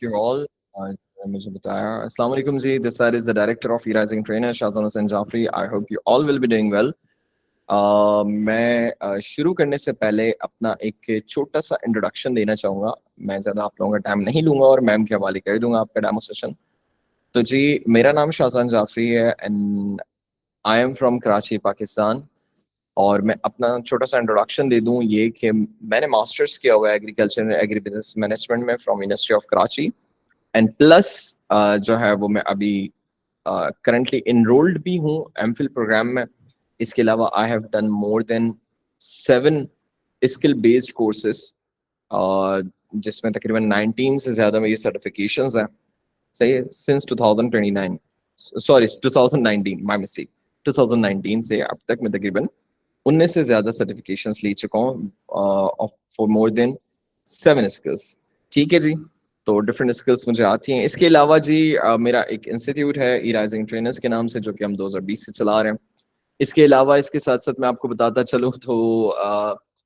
you all. मुझे बताया अस्सलाम वालेकुम जी. This side is the director of E-Rising Trainer Shahzan Hussain Jafri. I hope you all will be doing well. मैं शुरू करने से पहले अपना एक छोटा सा इंट्रोडक्शन देना चाहूँगा. मैं ज़्यादा आप लोगों का टाइम नहीं लूँगा और मैम के हवाले कर दूँगा आपका डेमो सेशन. तो जी, मेरा नाम शाहजान जाफरी है and I am from Karachi, Pakistan. और मैं अपना छोटा सा इंट्रोडक्शन दे दूँ ये कि मैंने मास्टर्स किया हुआ है एग्रीकल्चर एग्री बिजनेस मैनेजमेंट में from university of Karachi. And plus जो है वो मैं अभी करंटली इनरोल्ड भी हूँ एमफिल प्रोग्राम में. इसके अलावा I have done more than 7 skill based courses जिसमें तकरीबन 19 से ज़्यादा मेरी सर्टिफिकेशंस हैं. सही है, सिंस 2029 सॉरी 2019 माय मिस्टेक 2019 से अब तक मैं तकरीबन 19 से ज़्यादा सर्टिफिकेशंस ले चुका हूँ फॉर मोर देन 7 स्किल्स. ठीक है जी, तो डिफरेंट स्किल्स मुझे आती हैं. इसके अलावा जी मेरा एक इंस्टीट्यूट है E-Rising ट्रेनर्स के नाम से, जो कि हम 2020 से चला रहे हैं. इसके अलावा इसके साथ साथ मैं आपको बताता चलूँ तो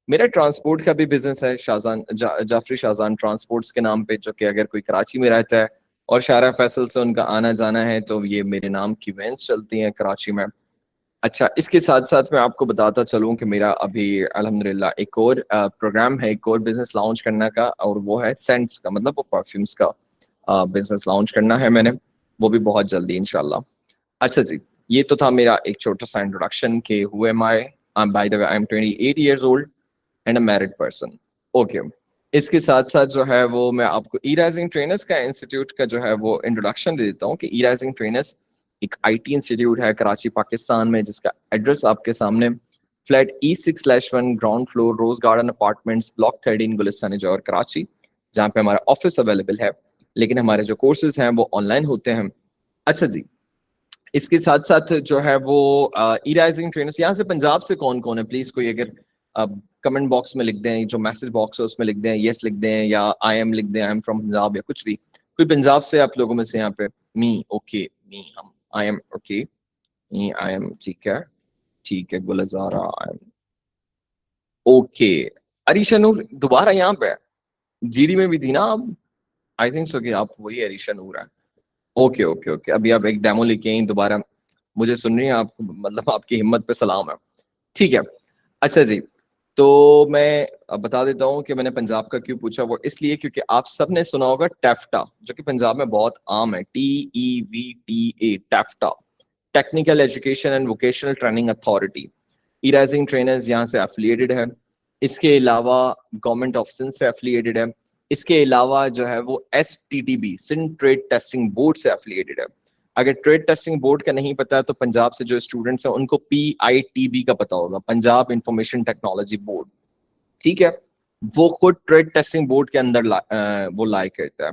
मेरा ट्रांसपोर्ट का भी बिजनेस है, जाफरी शाहजान ट्रांसपोर्ट्स के नाम पे, जो कि अगर कोई कराची में रहता है और शारा फैसल से उनका आना जाना है तो ये मेरे नाम की वैन्स चलती हैं कराची में. अच्छा, इसके साथ साथ मैं आपको बताता चलूँ कि मेरा अभी अल्हम्दुलिल्लाह एक और प्रोग्राम है, एक और बिजनेस लॉन्च करने का, और वो है सेंट्स का, मतलब वो परफ्यूम्स का बिजनेस लॉन्च करना है मैंने, वो भी बहुत जल्दी इंशाल्लाह. अच्छा जी, ये तो था मेरा एक छोटा सा इंट्रोडक्शन के who am I. By the way I am 28 years old and a married person. Okay, इसके साथ साथ जो है वो मैं आपको E-Rising ट्रेनर्स का इंस्टीट्यूट का जो है वो इंट्रोडक्शन दे देता हूँ कि E-Rising ट्रेनर्स एक IT इंस्टीट्यूट है कराची, पाकिस्तान में, जिसका एड्रेस आपके सामने, flat E6/1 ground floor, rose garden apartments, block 13, Gulistan Jauhar, Karachi, जहाँ पे हमारा ऑफिस अवेलेबल है. लेकिन हमारे जो कोर्सेज हैं वो ऑनलाइन होते हैं. अच्छा जी, इसके साथ साथ जो है वो E-Rising ट्रेनर्स, यहाँ से पंजाब से कौन कौन है, प्लीज कोई अगर कमेंट बॉक्स में लिख दें, जो मैसेज बॉक्स है उसमें लिख दें, यस लिख दें, या आई एम लिख दें, आई एम फ्रॉम पंजाब, या कुछ भी. कोई पंजाब से आप लोगों में से यहाँ पे? मी, ओके, मी, हम, I am, okay, me, I am, ठीक है, ठीक है. Gulzara, I am, okay. Arisha नूर दोबारा यहाँ पे जीडी में भी थी ना आप? आई थिंक सो कि आप वही अरीशा नूर है. ओके ओके ओके, अभी आप एक डेमो लेके आई दोबारा, मुझे सुन रही हैं आप, मतलब आपकी हिम्मत पे सलाम है. ठीक है. अच्छा जी, तो मैं बता देता हूँ कि मैंने पंजाब का क्यों पूछा. वो इसलिए क्योंकि आप सब ने सुना होगा टैफ्टा, जो कि पंजाब में बहुत आम है, TEVTA, टैफ्टा, technical education and vocational training authority. E-Rising trainers यहाँ से एफिलिएटेड है. इसके अलावा गवर्नमेंट ऑफ सिंध से एफिलिएटेड है. इसके अलावा जो है वो STTB, Sindh trade testing board से एफिलिएटेड है. अगर ट्रेड टेस्टिंग बोर्ड का नहीं पता है तो पंजाब से जो स्टूडेंट्स हैं उनको PITB का पता होगा, पंजाब इंफॉर्मेशन टेक्नोलॉजी बोर्ड. ठीक है, वो खुद ट्रेड टेस्टिंग बोर्ड के अंदर वो लाई करता है.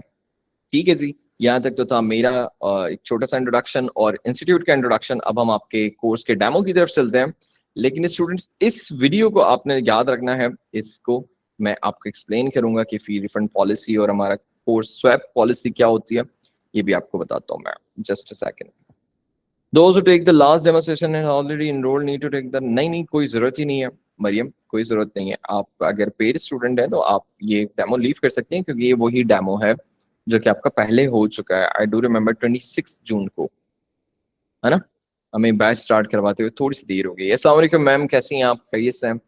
ठीक है जी, यहाँ तक तो था मेरा एक छोटा सा इंट्रोडक्शन और इंस्टीट्यूट का इंट्रोडक्शन. अब हम आपके कोर्स के डेमो की तरफ चलते हैं. लेकिन स्टूडेंट्स, इस वीडियो को आपने याद रखना है. इसको मैं आपको एक्सप्लेन करूंगा कि फी रिफंड पॉलिसी और हमारा कोर्स स्वैप पॉलिसी क्या होती है, ये भी आपको बताता हूँ मैं. Just a second. Those who take the last demonstration and already enrolled need to take the, नहीं, कोई जरूरत ही नहीं है मरियम, कोई जरूरत नहीं है. आप अगर पेड स्टूडेंट हैं तो आप ये डेमो लीव कर सकते हैं, क्योंकि ये वही डेमो है जो कि आपका पहले हो चुका है. आई डू रिमेम्बर 26 जून को, है ना, हमें बैच स्टार्ट करवाते हुए थोड़ी सी देर हो गई. अस्सलाम वालेकुम मैम, कैसी हैं आप, खैरियत से हैं?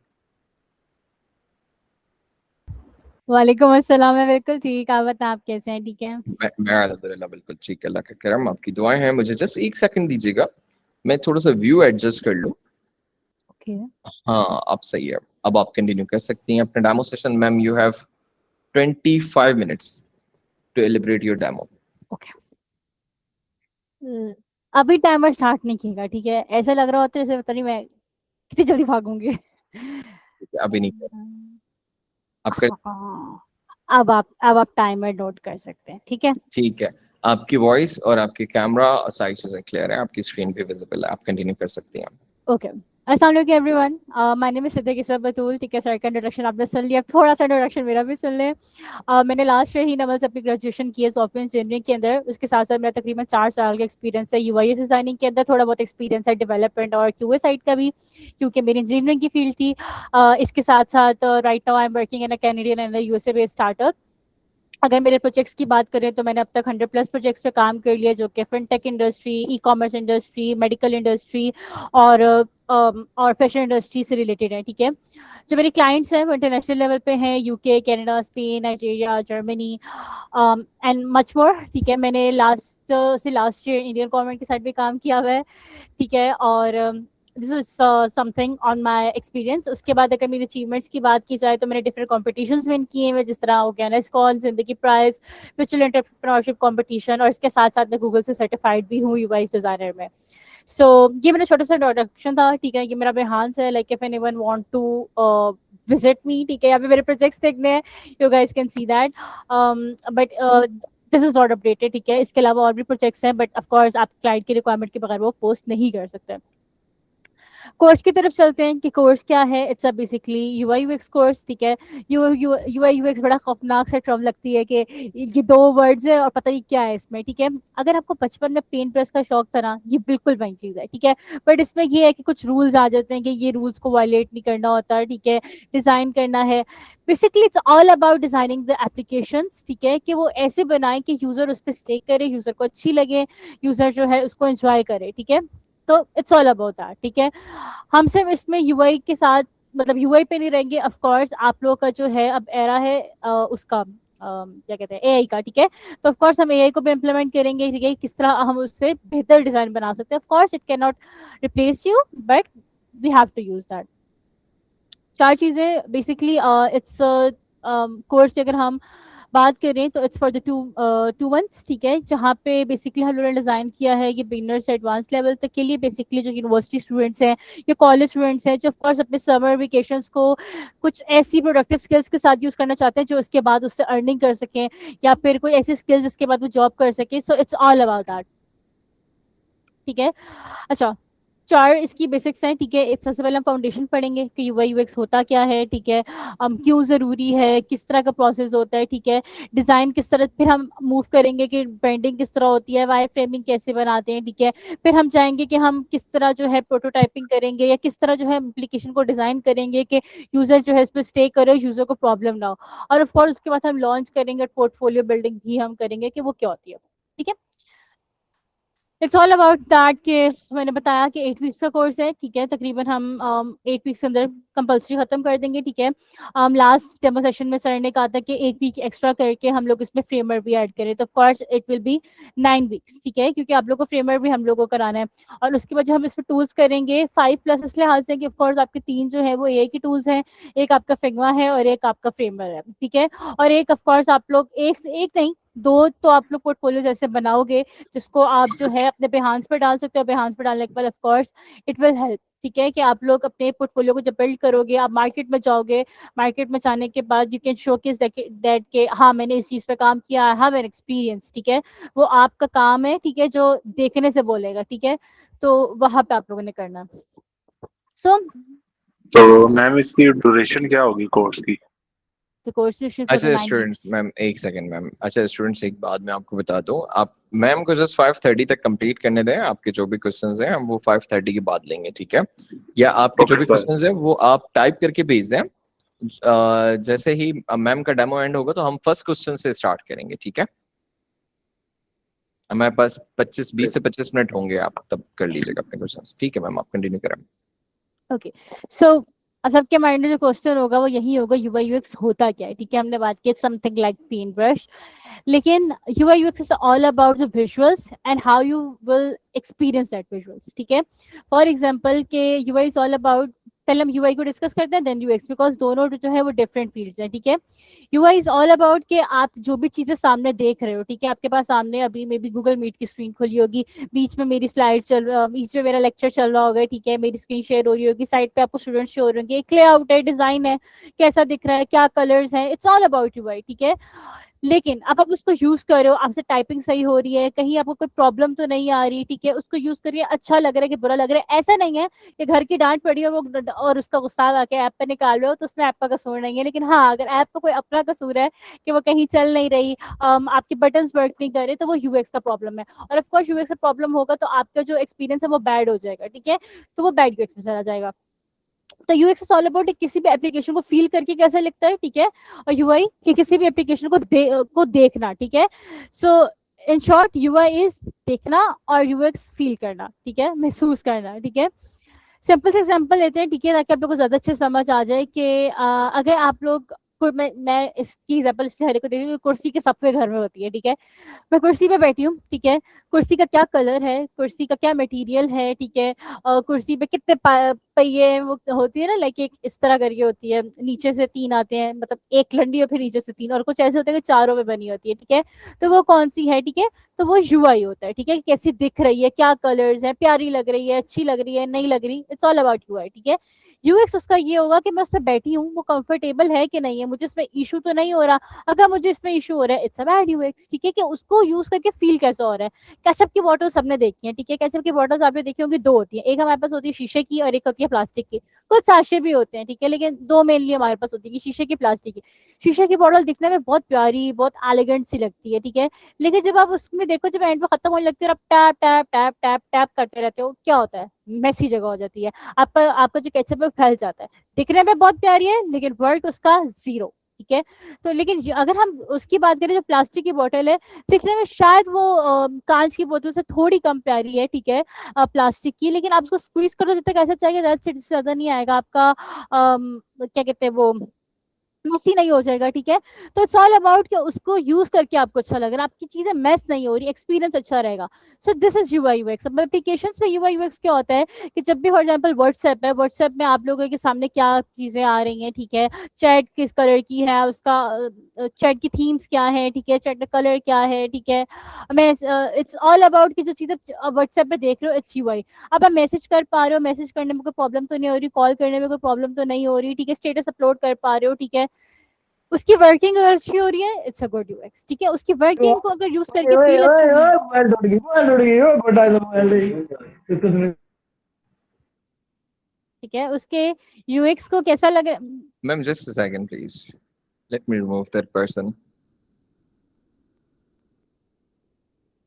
वालेकुम अस्सलाम, मैं बिल्कुल ठीक. आप बताएं, आप कैसे हैं? ठीक है. मैं अल्हम्दुलिल्लाह बिल्कुल ठीक, अल्लाह का करम, आपकी दुआएं हैं. मुझे जस्ट एक सेकंड दीजिएगा, मैं थोड़ा सा व्यू एडजस्ट कर लूँ. ओके. हाँ, अब सही है. अब आप कंटिन्यू कर सकती हैं अपना demo session. Ma'am, you have 25 minutes to elaborate your demo. Okay. अभी टाइमर स्टार्ट नहीं किएगा, ठीक है? ऐसा लग रहा होता है जैसे पता नहीं मैं कितनी जल्दी भागूंगी. अभी नहीं कर, आप कर, हाँ, अब आप टाइमर नोट कर सकते हैं, ठीक है? ठीक है. आपकी वॉइस और आपकी कैमरा साइड से क्लियर है, आपकी स्क्रीन पे विजिबल है, आप कंटिन्यू कर सकती हैं. ओके. अस्सलाम वालेकुम everyone. My name is Siddique Batool. ठीक है, सर का इंट्रोडक्शन आपने सुन लिया, थोड़ा सा इंट्रोडक्शन मेरा भी सुन लें. मैंने लास्ट ईयर ही नवल से अपनी ग्रेजुएशन की है सॉफ्टवेयर इंजीनियरिंग के अंदर. उसके साथ साथ मेरा तकरीबन 4 साल का एक्सपीरियंस है UI डिज़ाइनिंग के अंदर. थोड़ा बहुत एक्सपीरियंस है डेवलपमेंट और QA साइड का भी, क्योंकि मेरी इंजीनियरिंग की फील्ड थी. इसके साथ साथ right now I am working in a Canadian and USA based startup. अगर मेरे प्रोजेक्ट्स की बात करें तो मैंने अब तक 100+ प्रोजेक्ट्स पे काम कर लिया, जो कि fintech industry, e commerce industry, medical industry और और फैशन इंडस्ट्री से रिलेटेड है। ठीक है, जो मेरे क्लाइंट्स हैं वो इंटरनेशनल लेवल पे हैं, UK, Canada, Spain, Nigeria, Germany and much more. ठीक है, मैंने लास्ट ईयर इंडियन गवर्नमेंट के साथ भी काम किया हुआ है। ठीक है, और this is something on my experience. उसके बाद अगर मेरी अचीवमेंट्स की बात की जाए तो मैंने डिफरेंट कॉम्पिटिशन्स विन किए हैं, जिस तरह हो गया नेस्कॉन, जिंदगी प्राइज, विचुअल एंटरप्रेन्योरशिप कॉम्पिटिशन, और इसके साथ साथ मैं गूगल से सर्टिफाइड भी हूँ यूआई डिजाइनर में। सो ये मेरा छोटा सा इंट्रोडक्शन था। ठीक है, ये मेरा बिहान है, like if anyone want to visit me, ठीक है, यहाँ पे मेरे प्रोजेक्ट्स देखने हैं, you guys can see that, but this is not updated. ठीक है, इसके अलावा और भी प्रोजेक्ट्स हैं, बट ऑफ कोर्स आप क्लाइंट की रिक्वायरमेंट के बगैर वो पोस्ट नहीं कर सकते। कोर्स की तरफ चलते हैं कि कोर्स क्या है। It's a basically UI UX course. ठीक है, यूआई यूएक्स बड़ा खौफनाक सा टर्म लगती है कि ये दो वर्ड्स है और पता नहीं क्या है इसमें। ठीक है, अगर आपको बचपन में पेंट ब्रश का शौक था ना, ये बिल्कुल वही चीज़ है। ठीक है, बट इसमें ये है कि कुछ रूल्स आ जाते हैं कि ये रूल्स को वायलेट नहीं करना होता है। ठीक है, डिज़ाइन करना है। Basically it's all about designing the applications. ठीक है, कि वो ऐसे बनाएं कि यूजर उस पर स्टे करे, यूजर को अच्छी लगे, यूजर जो है उसको एंजॉय करे। ठीक है, तो इट्स ऑल अबाउट दैट। ठीक है, हम सिर्फ इसमें यूआई के साथ, मतलब यूआई पे नहीं रहेंगे। ऑफ कोर्स आप लोगों का जो है अब एरा है उसका क्या कहते हैं, एआई का। ठीक है, तो ऑफ कोर्स हम एआई को भी इम्प्लीमेंट करेंगे। ठीक है, किस तरह हम उससे बेहतर डिजाइन बना सकते हैं। Of course it can not replace you, but we have to use that. चार चीजें बेसिकली इट्स कोर्स की अगर हम बात करें तो इट्स फॉर द 2 months। ठीक है, जहाँ पे बेसिकली हम लोगों ने डिजाइन किया है ये बिगिनर से एडवांस लेवल तक के लिए। बेसिकली जो यूनिवर्सिटी स्टूडेंट्स हैं या कॉलेज स्टूडेंट्स हैं, जो ऑफकोर्स अपने समर वेकेशंस को कुछ ऐसी प्रोडक्टिव स्किल्स के साथ यूज करना चाहते हैं जो उसके बाद उससे अर्निंग कर सकें, या फिर कोई ऐसी स्किल्स जिसके बाद वो जॉब कर सके। So it's all about that. ठीक है, अच्छा, चार इसकी बेसिक्स हैं। ठीक है, सबसे पहले हम फाउंडेशन पढ़ेंगे कि यूआई यूएक्स होता क्या है। ठीक है, क्यों ज़रूरी है, किस तरह का प्रोसेस होता है। ठीक है, डिज़ाइन किस तरह, फिर हम मूव करेंगे कि ब्रांडिंग किस तरह होती है, वायर फ्रेमिंग कैसे बनाते हैं। ठीक है, फिर हम जाएंगे कि हम किस तरह जो है प्रोटोटाइपिंग करेंगे, या किस तरह जो है एप्लीकेशन को डिज़ाइन करेंगे कि यूज़र जो है इस पर स्टे करे, यूज़र को प्रॉब्लम ना हो। और ऑफकोर्स उसके बाद हम लॉन्च करेंगे, पोर्टफोलियो बिल्डिंग भी हम करेंगे कि वो क्या होती है। ठीक है, इट्स ऑल अबाउट दैट कि मैंने बताया कि 8 वीक्स का कोर्स है। ठीक है, तकरीबन हम 8 वीक्स के अंदर कंपल्सरी खत्म कर देंगे। ठीक है, लास्ट डेमो सेशन में सर ने कहा था कि 1 वीक एक्स्ट्रा करके हम लोग इसमें फ्रेमवर्क भी ऐड करें, तो of course it will be 9 weeks. ठीक है, क्योंकि आप लोग को फ्रेमवर्क भी हम लोग को कराना है। और उसके बाद जो हम इसमें टूल्स करेंगे 5+ इसलिए हाथ से कि ऑफकोर्स आपके 3 जो है वो एआई की टूल्स हैं, एक आपका फिग्मा है और एक आपका फ्रेमवर्क है। ठीक है, और एक ऑफकोर्स आप लोग एक एक नहीं, दो तो आप लोग पोर्टफोलियो जैसे बनाओगे, जिसको आप जो है अपने बिहान्स पर डाल सकते हो। बिहान्स पर डालने के बाद of course it will help. ठीक है, कि आप लोग अपने पोर्टफोलियो को जब बिल्ड करोगे, आप मार्केट में जाओगे, मार्केट में जाने के बाद यू कैन शोकेस दैट के हाँ मैंने इस चीज़ पे काम किया, आई हैव एन एक्सपीरियंस। ठीक है, वो आपका काम है। ठीक है, जो देखने से बोलेगा। ठीक है, तो वहां पे आप लोगों ने करना। सो तो मैम इसकी ड्यूरेशन क्या होगी कोर्स की? द कोर्स फॉर द अच्छा 9 स्टूडेंट्स, वीक्स। मैम एक सेकंड मैम। अच्छा स्टूडेंट्स, एक बात मैं आपको बता दूं, आप मैम को जस्ट 5:30 तक कंप्लीट करने दें। आपके जो भी क्वेश्चंस हैं हम वो 5:30 के बाद लेंगे। ठीक है, या आपके जो ओके भी सर। क्वेश्चंस हैं वो आप टाइप करके भेज दें। जैसे ही मैम का डेमो एंड होगा तो हम फर्स्ट क्वेश्चन से स्टार्ट करेंगे। ठीक है, हमारे पास 20 से 25 मिनट होंगे, आप तब कर लीजिएगा अपने क्वेश्चंस। ठीक है मैम, आप कंटिन्यू करें। ओके, सो अब सबके माइंड में जो क्वेश्चन होगा वो यही होगा, यूआई यूएक्स होता क्या है। ठीक है, हमने बात की समथिंग लाइक पेंट ब्रश, लेकिन UI UX is all about the visuals and how you will experience that visuals. ठीक है, फॉर एग्जाम्पल के UI is all about, पहले हम UI को डिस्कस करते हैं देन UX, बिकॉज दोनों जो है वो डिफरेंट फील्ड्स हैं। ठीक है, UI is all about कि आप जो भी चीजें सामने देख रहे हो, ठीक है, आपके पास सामने अभी मे बी गूगल मीट की स्क्रीन खुली होगी, बीच में मेरी स्लाइड बीच में मेरा लेक्चर चल रहा होगा। ठीक है, मेरी स्क्रीन शेयर हो रही होगी, साइड पे आपको स्टूडेंट शो हो रहे होंगे, एक लेआउट है, डिजाइन है, कैसा दिख रहा है, क्या कलर्स हैं, इट्स ऑल अबाउट UI। ठीक है, लेकिन अब आप उसको यूज कर रहे हो, आपसे टाइपिंग सही हो रही है, कहीं आपको कोई प्रॉब्लम तो नहीं आ रही। ठीक है, उसको यूज करिए, अच्छा लग रहा है कि बुरा लग रहा है, ऐसा नहीं है कि घर की डांट पड़ी और वो और उसका गुस्सा आके ऐप पे निकाल रहे हो, तो उसमें ऐप का कसूर नहीं है। लेकिन हाँ, अगर ऐप पे कोई अपना कसूर है कि वो कहीं चल नहीं रही, आपके बटन्स वर्क नहीं कर रहे, तो वो यूएक्स का प्रॉब्लम है। और ऑफकोर्स यूएक्स का प्रॉब्लम होगा तो आपका जो एक्सपीरियंस है वो बैड हो जाएगा। ठीक है, तो वो बैड गेट्स में चला जाएगा। तो यूएक्स इज ऑल अबाउट किसी भी एप्लीकेशन को फील करके कैसा लगता है, ठीक है, और यूआई कि किसी भी एप्लीकेशन को देखना, ठीक है। सो इन शॉर्ट यूआई इज देखना और यूएक्स फील करना, ठीक है, महसूस करना, ठीक है। सिंपल से एग्जांपल लेते हैं, ठीक है, ताकि आप लोगों को ज्यादा अच्छे समझ आ जाए कि अगर आप लोग मैं इसकी एग्जांपल इसलिए हर एक को दे रही हूँ, कुर्सी के सबके घर में होती है, ठीक है। मैं कुर्सी पे बैठी हूँ, ठीक है, कुर्सी का क्या कलर है, कुर्सी का क्या मटेरियल है, ठीक है, कुर्सी पे कितने पहिए वो होती है ना, लाइक एक इस तरह करके होती है, नीचे से 3 आते हैं, मतलब एक लंडी और फिर नीचे से 3, और कुछ ऐसे होते हैं कि चारों में बनी होती है, ठीक है। तो वो कौन सी है, ठीक है, तो वो यूआई होता है, ठीक है, कैसी दिख रही है, क्या कलर्स है, प्यारी लग रही है, अच्छी लग रही है, नहीं लग रही, इट्स ऑल अबाउट यूआई, ठीक है। यूएक्स उसका ये होगा कि मैं उस पर बैठी हूँ, वो कंफर्टेबल है कि नहीं है, मुझे इसमें इशू तो नहीं हो रहा। अगर मुझे इसमें इशू हो रहा है, इट्स अ बैड यूएक्स, ठीक है, कि उसको यूज करके फील कैसा हो रहा है। केचप की बॉटल सबने देखी है, ठीक है, केचप की बॉटल्स आपने देखी होंगी, 2 होती है, एक हमारे पास होती है शीशे की और एक होती है प्लास्टिक की। कुछ साशे भी होते हैं, ठीक है, लेकिन 2 मेनली हमारे पास होती है, शीशे की, प्लास्टिक की। शीशे की बॉटल दिखने में बहुत प्यारी, बहुत एलिगेंट सी लगती है, ठीक है, लेकिन जब आप उसमें देखो, जब एंड में खत्म होने लगती है और आप tap tap tap tap tap करते रहते हो, क्या होता है, मैसी जगह हो जाती है, आपका जो केचप है फैल जाता है। दिखने में बहुत प्यारी है लेकिन वर्क उसका 0, ठीक है। तो लेकिन अगर हम उसकी बात करें, जो प्लास्टिक की बोतल है, दिखने में शायद वो कांच की बोतल से थोड़ी कम प्यारी है, ठीक है, प्लास्टिक की, लेकिन आप उसको स्क्वीज करो जब तक ऐसा चाहिए, ज्यादा नहीं आएगा आपका, क्या कहते हैं वो, मेसी नहीं हो जाएगा, ठीक है। तो इट्स ऑल अबाउट कि उसको यूज करके आपको अच्छा लग रहा है, आपकी चीजें मैस नहीं हो रही, एक्सपीरियंस अच्छा रहेगा। So this is UI UX. अब एप्लीकेशंस में यूआई यूएक्स क्या होता है कि जब भी फॉर एग्जांपल व्हाट्सएप है, व्हाट्सएप में आप लोगों के सामने क्या चीजें आ रही हैं, ठीक है, चैट किस कलर की है, उसका चैट की थीम्स क्या है, ठीक है, चैट का कलर क्या है, ठीक है, मैं इट्स ऑल अबाउट की जो चीजें व्हाट्सएप पे देख रहे हो, इट्स यूआई। अब आप मैसेज कर पा रहे हो, मैसेज करने में कोई प्रॉब्लम तो नहीं हो रही, कॉल करने में कोई प्रॉब्लम तो नहीं हो रही, ठीक है, स्टेटस अपलोड कर पा रहे हो, ठीक है, उसकी वर्किंग अगर अच्छी हो रही है, इट्स अ गुड यूएक्स, ठीक है, उसकी वर्किंग को अगर यूज करके ओए फील ओए अच्छा ओए मोबाइल टूट गई ओ गोटा तो मोबाइल इसको सुन ठीक है, उसके यूएक्स को कैसा लगे। Ma'am just a second please, let me remove that person.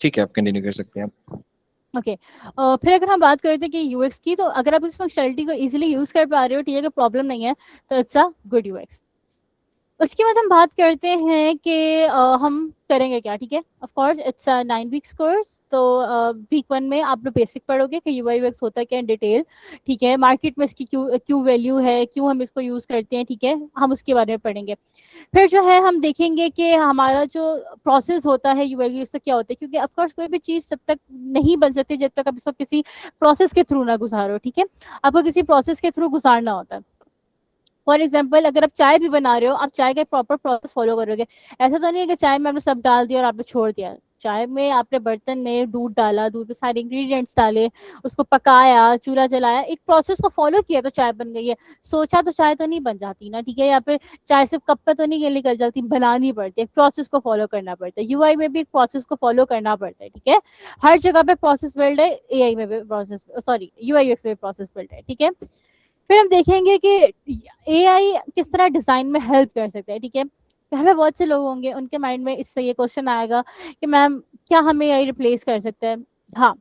ठीक है, आप कंटिन्यू कर सकते हैं आप। ओके, फिर अगर हम बात करते हैं कि यूएक्स की, तो अगर आप इस फंक्शनलिटी को इजीली यूज कर पा रहे हो, ठीक है, प्रॉब्लम नहीं है, तो इट्स अ गुड यूएक्स। उसके बाद हम बात करते हैं कि हम करेंगे क्या, ठीक है। Of course it's 9 weeks course, तो वीक 1 में आप लोग बेसिक पढ़ोगे कि यूआई यूएक्स होता है क्या इन डिटेल, ठीक है, मार्केट में इसकी क्यों क्यों वैल्यू है, क्यों हम इसको यूज करते हैं, ठीक है, हम उसके बारे में पढ़ेंगे। फिर जो है हम देखेंगे कि हमारा जो प्रोसेस होता है यूआई यूएक्स का क्या होता है, क्योंकि ऑफ कोर्स कोई भी चीज़ तब तक नहीं बन सकती जब तक आप इसको किसी प्रोसेस के थ्रू ना गुजारो, ठीक है, आपको किसी प्रोसेस के थ्रू गुजारना होता है। फॉर एग्जाम्पल अगर आप चाय भी बना रहे हो, आप चाय का प्रॉपर प्रोसेस फॉलो करोगे। ऐसा तो नहीं है कि चाय में आपने सब डाल दिया और आपने छोड़ दिया। चाय में आपने बर्तन में दूध डाला, दूध में सारे इंग्रेडिएंट्स डाले, उसको पकाया, चूल्हा जलाया, एक प्रोसेस को फॉलो किया तो चाय बन गई है। सोचा तो चाय तो नहीं बन जाती ना, ठीक है, या फिर चाय सिर्फ कप पे तो नहीं निकल जाती, बनानी पड़ती है, प्रोसेस को फॉलो करना पड़ता है। यूआई में भी एक प्रोसेस को फॉलो करना पड़ता है, ठीक है, हर जगह पे प्रोसेस बिल्ड है, एआई में भी प्रोसेस, सॉरी यूआई यूएक्स में प्रोसेस बिल्ड है, ठीक है। फिर हम देखेंगे कि एआई किस तरह डिजाइन में हेल्प कर सकता है, ठीक है। हमें बहुत से लोग होंगे उनके माइंड में इससे ये क्वेश्चन आएगा कि मैम क्या हमें एआई रिप्लेस कर सकता है। हाँ,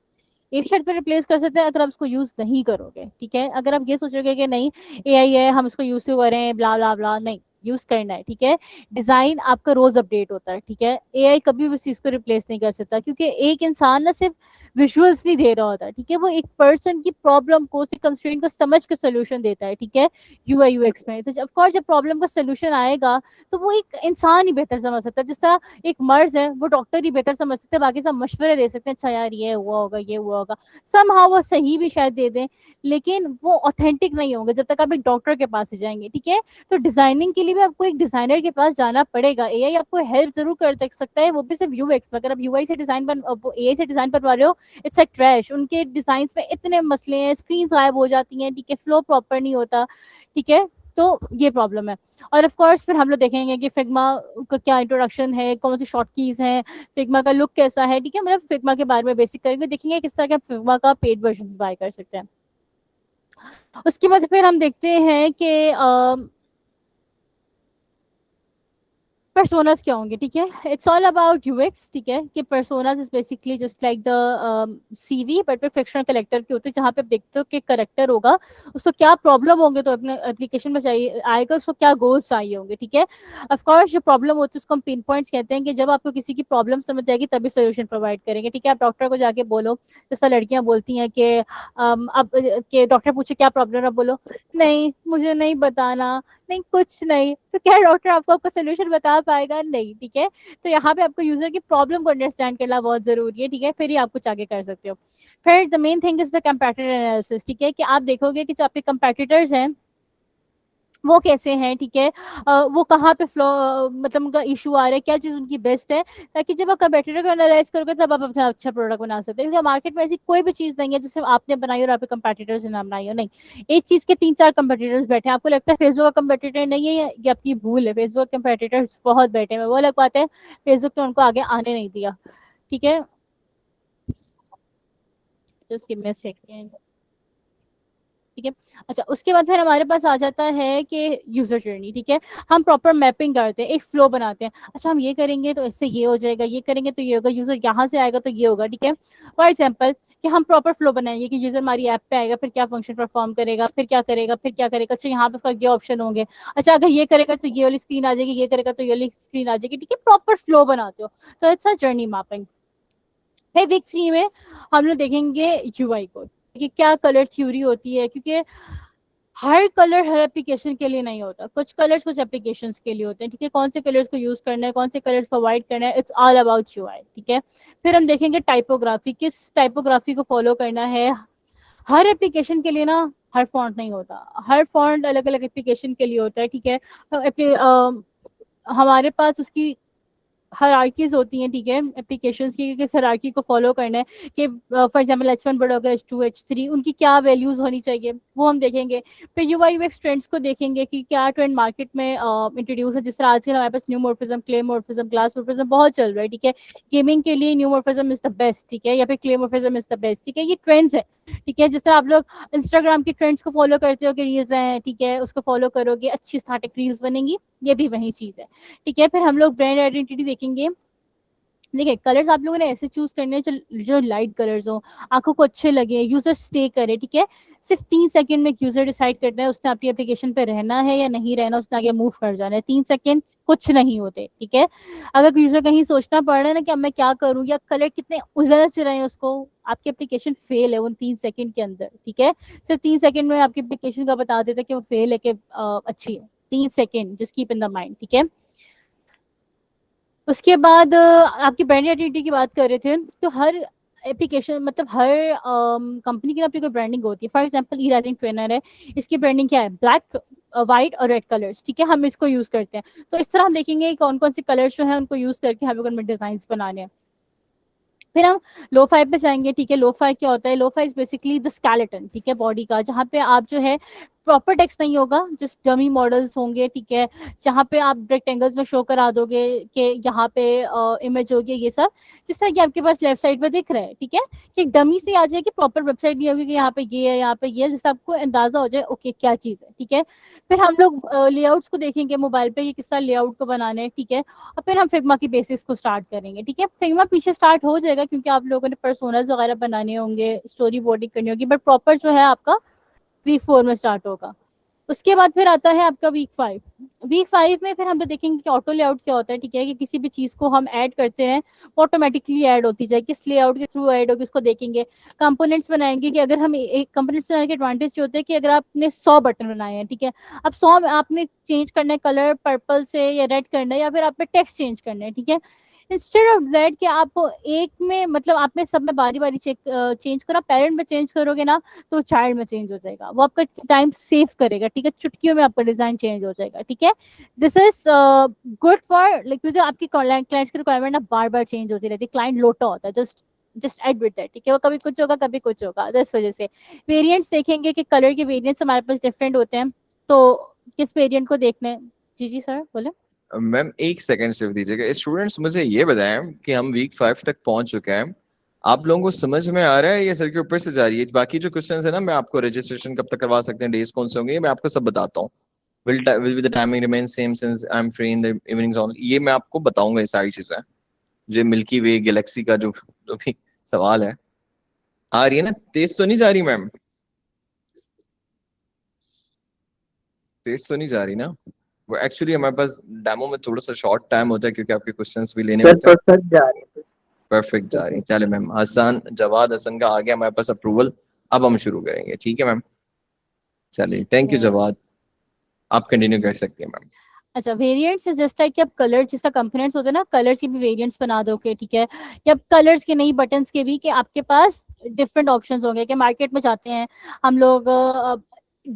एक शर्त पे रिप्लेस कर सकते हैं, अगर आप उसको यूज नहीं करोगे, ठीक है। अगर आप ये सोचोगे कि नहीं एआई है हम उसको यूज क्यों करें, ब्ला ब्ला ब्ला, नहीं, यूज करना है, ठीक है। डिजाइन आपका रोज अपडेट होता है, ठीक है, एआई कभी भी उस चीज को रिप्लेस नहीं कर सकता, क्योंकि एक इंसान ना सिर्फ विजुअल्स नहीं दे रहा होता, ठीक है, वो एक पर्सन की प्रॉब्लम को, उसके कंस्ट्रेंट को समझ के सोल्यूशन देता है, ठीक है, यूआई यूएक्स में। तो ऑफ कोर्स जब प्रॉब्लम का सोल्यूशन आएगा तो वो एक इंसान ही बेहतर समझ सकता है, जिस तरह एक मर्ज है वो डॉक्टर ही बेहतर समझ सकते हैं, बाकी सब मशवरे दे सकते हैं, अच्छा यार ये हुआ होगा, ये हुआ होगा, समहाउ वो सही भी शायद दे दें, लेकिन वो ऑथेंटिक नहीं होंगे जब तक आप एक डॉक्टर के पास ही जाएंगे, ठीक है। तो डिजाइनिंग के लिए भी आपको एक डिजाइनर के पास जाना पड़ेगा। एआई आपको हेल्प जरूर कर सकता है, वो भी सिर्फ यूएक्स में। अगर आप यूआई से डिजाइन एआई से डिजाइन बनवा रहे हो, इट्स अ ट्रैश। उनके डिजाइन में इतने मसले हैं, स्क्रीन गायब हो जाती हैं, ठीक है, फ्लो प्रॉपर नहीं होता, ठीक है, तो ये प्रॉब्लम है। और ऑफ कोर्स फिर हम लोग देखेंगे कि फिग्मा का क्या इंट्रोडक्शन है, कौन सी शॉर्ट कीज हैं, फिग्मा का लुक कैसा है, ठीक है, मतलब फिग्मा के बारे में बेसिक करेंगे, देखेंगे किस तरह का फिग्मा का पेड वर्जन बाय कर सकते हैं। उसके बाद फिर हम देखते हैं कि पर्सोनास क्या होंगे, ठीक है। इट्स ऑल अबाउट यूएक्स, ठीक है, कि personas is basically just like the CV but fictional character के होते हैं, जहाँ पे आप देखते हो कि करेक्टर होगा, उसको क्या प्रॉब्लम होंगे तो अपने एप्लीकेशन में चाहिए आएगा, उसको क्या गोल्स चाहिए होंगे, ठीक है। ऑफकोर्स जो प्रॉब्लम होती है उसको हम पिन पॉइंट्स कहते हैं, कि जब आपको किसी की प्रॉब्लम समझ जाएगी तभी सोल्यूशन प्रोवाइड करेंगे, ठीक है। आप डॉक्टर को जाके बोलो, जैसा लड़कियां बोलती हैं कि अब के डॉक्टर पूछे क्या प्रॉब्लम है, आप बोलो नहीं मुझे नहीं बताना, नहीं कुछ नहीं, तो क्या डॉक्टर आपको आपका सोल्यूशन बता पाएगा? नहीं, ठीक है। तो यहाँ पे आपको यूजर की प्रॉब्लम को अंडरस्टैंड करना बहुत जरूरी है, ठीक है, फिर ही आप कुछ आगे कर सकते हो। फिर the main thing is the competitor analysis, ठीक है, कि आप देखोगे कि जो आपके कंपैटिटर्स हैं वो कैसे हैं, ठीक है, वो कहाँ पे फ्लॉ मतलब उनका इशू आ रहा है, क्या चीज़ उनकी बेस्ट है, ताकि जब आप कंपेटिटर को एनालाइज करोगे तब आप अपना अच्छा प्रोडक्ट बना सकते हैं। क्योंकि मार्केट में ऐसी कोई भी चीज़ नहीं है जिसे आपने बनाई और आपके कंपेटिटर्स ने बनाई हो, नहीं, एक चीज़ के 3-4 कंपेटिटर्स बैठे हैं। आपको लगता है फेसबुक का कंपेटिटर नहीं है, ये आपकी भूल है, फेसबुक कंपेटिटर्स बहुत बैठे हैं, वो अलग बात है, फेसबुक ने उनको आगे आने नहीं दिया, ठीक है। Just give me a second, ठीक है। अच्छा, उसके बाद फिर हमारे पास आ जाता है कि यूजर जर्नी, ठीक है, हम प्रॉपर मैपिंग करते हैं, एक फ्लो बनाते हैं। अच्छा, हम ये करेंगे तो इससे ये हो जाएगा, ये करेंगे तो ये होगा, यूजर यहाँ से आएगा तो ये होगा, ठीक है। फॉर एग्जाम्पल कि हम प्रॉपर फ्लो बनाएंगे कि यूजर हमारी ऐप पे आएगा, फिर क्या फंक्शन परफॉर्म करेगा, फिर क्या करेगा, फिर क्या करेगा, अच्छा यहाँ पे उसका ये ऑप्शन होंगे, अच्छा अगर ये करेगा तो ये वाली स्क्रीन आ जाएगी, ये करेगा तो ये वाली स्क्रीन आ जाएगी, ठीक है। प्रॉपर फ्लो बनाते हो, तो इट्स अ जर्नी मैपिंग। फिर वीक 3 में हम लोग देखेंगे यूआई को, कि क्या कलर थ्योरी होती है, क्योंकि हर कलर हर एप्लीकेशन के लिए नहीं होता, कुछ कलर्स कुछ एप्लीकेशंस के लिए होते हैं, ठीक है। कौन से कलर्स को यूज करना है, कौन से कलर्स को अवॉइड करना है, इट्स ऑल अबाउट यूआई, ठीक है। फिर हम देखेंगे टाइपोग्राफी, किस टाइपोग्राफी को फॉलो करना है। हर एप्लीकेशन के लिए ना हर फॉन्ट नहीं होता, हर फॉन्ट अलग अलग एप्लीकेशन के लिए होता है, ठीक है। हमारे पास उसकी हायरार्कीज होती हैं, ठीक है, एप्लीकेशंस की, किस हायरार्की को फॉलो करना है, कि फॉर एग्जांपल H1 बड़ा होगा, H2 H3, उनकी क्या वैल्यूज होनी चाहिए वो हम देखेंगे। फिर यूआई यूएक्स ट्रेंड्स को देखेंगे कि क्या ट्रेंड मार्केट में इंट्रोड्यूस है, जिस तरह आजकल हमारे पास neumorphism, claymorphism, glassmorphism बहुत चल रहा है, ठीक है। गेमिंग के लिए neumorphism is the best, ठीक है, या फिर claymorphism is the best, ठीक है, ये ट्रेंड्स है, ठीक है। जिस तरह आप लोग इंस्टाग्राम की ट्रेंड्स को फॉलो करते हो कि रील्स हैं, ठीक है, उसको फॉलो करोगे अच्छी स्टैटिक रील्स बनेंगी, ये भी वही चीज है, ठीक है। फिर हम लोग ब्रांड आइडेंटिटी देखेंगे। देखिए, कलर्स आप लोगों ने ऐसे चूज करने हैं जो लाइट कलर्स हो, आंखों को अच्छे लगे, यूजर स्टे करे, ठीक है। सिर्फ 3 सेकंड में यूजर डिसाइड करना है उसने आपकी एप्लीकेशन पे रहना है या नहीं रहना, उसने आगे मूव कर जाना है, 3 सेकंड कुछ नहीं होते, ठीक है। अगर यूजर कहीं सोचना पड़ रहा है ना कि अब मैं क्या करूं, या कलर कितने उलझ रहे हैं उसको, आपकी एप्लीकेशन फेल है उन 3 सेकंड के अंदर, ठीक है। सिर्फ 3 सेकंड में आपकी एप्लीकेशन का बता देता है कि वो फेल है कि अच्छी है। 3 second, just keep in the mind, ठीक है। उसके बाद आपकी ब्रांड आइडेंटिटी की बात कर रहे थे, तो हर एप्लीकेशन मतलब हर कंपनी की अपनी कोई ब्रांडिंग होती है। For example E rising trainer है, इसकी ब्रांडिंग क्या है, ब्लैक, व्हाइट और रेड कलर्स, ठीक है, हम इसको यूज करते हैं। तो इस तरह हम देखेंगे कौन कौन से कलर्स जो है उनको यूज करके हमें उनमें डिजाइन बनाने हैं। फिर हम लो फाइव पे जाएंगे, ठीक है। लो फाइव क्या होता है, लो फाइव बेसिकली द स्केलेटन, ठीक है, बॉडी का, जहाँ पे आप जो है प्रॉपर टेक्स्ट नहीं होगा, जस्ट डमी मॉडल्स होंगे, ठीक है। जहाँ पे आप रेक्टेंगल्स में शो करा दोगे कि यहाँ पे इमेज होगी, ये सब जिस तरह की आपके पास लेफ्ट साइड पे दिख रहा है, ठीक है, कि डमी से आ जाए कि प्रॉपर वेबसाइट नहीं होगी कि यहाँ पे ये है, यहाँ पे ये है, जिससे आपको अंदाजा हो जाए ओके क्या चीज़ है, ठीक है। फिर हम लोग लेआउट्स को देखेंगे मोबाइल पे, कि किस तरह लेआउट को बनाना है, ठीक है। और फिर हम फिग्मा की बेसिक्स को स्टार्ट करेंगे, ठीक है। फिग्मा पीछे स्टार्ट हो जाएगा क्योंकि आप लोगों ने पर्सोनास वगैरह बनाने होंगे, स्टोरी बोर्डिंग करनी होगी, बट प्रॉपर जो है आपका वीक 4 में स्टार्ट होगा। उसके बाद फिर आता है आपका वीक 5। वीक 5 में फिर हम लोग देखेंगे कि ऑटो लेआउट क्या होता है, ठीक है, कि किसी भी चीज़ को हम ऐड करते हैं ऑटोमेटिकली ऐड होती जाए, किस लेआउट के थ्रू ऐड होगी उसको देखेंगे। कंपोनेंट्स बनाएंगे कि अगर हम एक कंपोनेंट्स बनाने के एडवांटेज जो होते हैं कि अगर आपने 100 बटन बनाए हैं, ठीक है, अब 100 में आपने चेंज करना है कलर पर्पल से या रेड करना है, या फिर आपने टेक्स्ट चेंज करना है, ठीक है। इंस्टेड ऑफ दैट कि आपको एक में मतलब आप में सब में बारी बारी चेंज करो, पेरेंट में चेंज करोगे ना तो चाइल्ड में चेंज हो जाएगा, वो आपका टाइम सेव करेगा, ठीक है, चुटकियों में आपका डिजाइन चेंज हो जाएगा, ठीक है। This is good for like, क्योंकि आपकी क्लाइंट्स की रिक्वायरमेंट ना बार बार चेंज होती रहती है, क्लाइंट लोटा होता है, जस्ट एडमिट दैट, ठीक है, वो कभी कुछ होगा कभी कुछ होगा। इस वजह से वेरिएंट्स देखेंगे कि कलर के वेरिएंट्स हमारे पास डिफरेंट होते हैं, तो किस वेरिएंट को देखने। जी जी सर बोले। मैम एक सेकंड सिर्फ दीजिएगा। स्टूडेंट्स मुझे ये बताएं कि हम वीक 5 तक पहुंच चुके हैं, आप लोगों को समझ में आ रहा है ये सर के ऊपर से जा रही है? बाकी जो क्वेश्चंस है ना, मैं आपको रजिस्ट्रेशन कब तक करवा सकते हैं, डेज कौन से होंगे, मैं आपको सब बताता हूँ। will be the timing remain same since I'm free in the evenings only? ये मैं आपको बताऊंगा ये सारी चीजें, जो मिल्की वे गैलेक्सी का जो भी सवाल है। आ रही है ना, तेज तो नहीं जा रही मैम? तेज तो नहीं जा रही ना? वो एक्चुअली हमारे पास डेमो में थोड़ा सा शॉर्ट टाइम होता है क्योंकि आपके क्वेश्चंस भी लेने होते हैं। परफेक्ट जा रही है। परफेक्ट जा रही है। चले मैम, हसन जवाद हसन का आ गया हमारे पास अप्रूवल, अब हम शुरू करेंगे। ठीक है मैम, चलिए थैंक यू जवाद, आप कंटिन्यू कर सकती हैं मैम। अच्छा, वेरिएंट्स इज जस्ट लाइक कि आप कलर जिसका कंपोनेंट्स होते हैं ना, कलर्स के भी वेरिएंट्स बना दोगे, ठीक है, या कलर्स के नहीं बटन्स के भी, कि आपके पास डिफरेंट ऑप्शंस होंगे। कि मार्केट में जाते हैं हम लोग,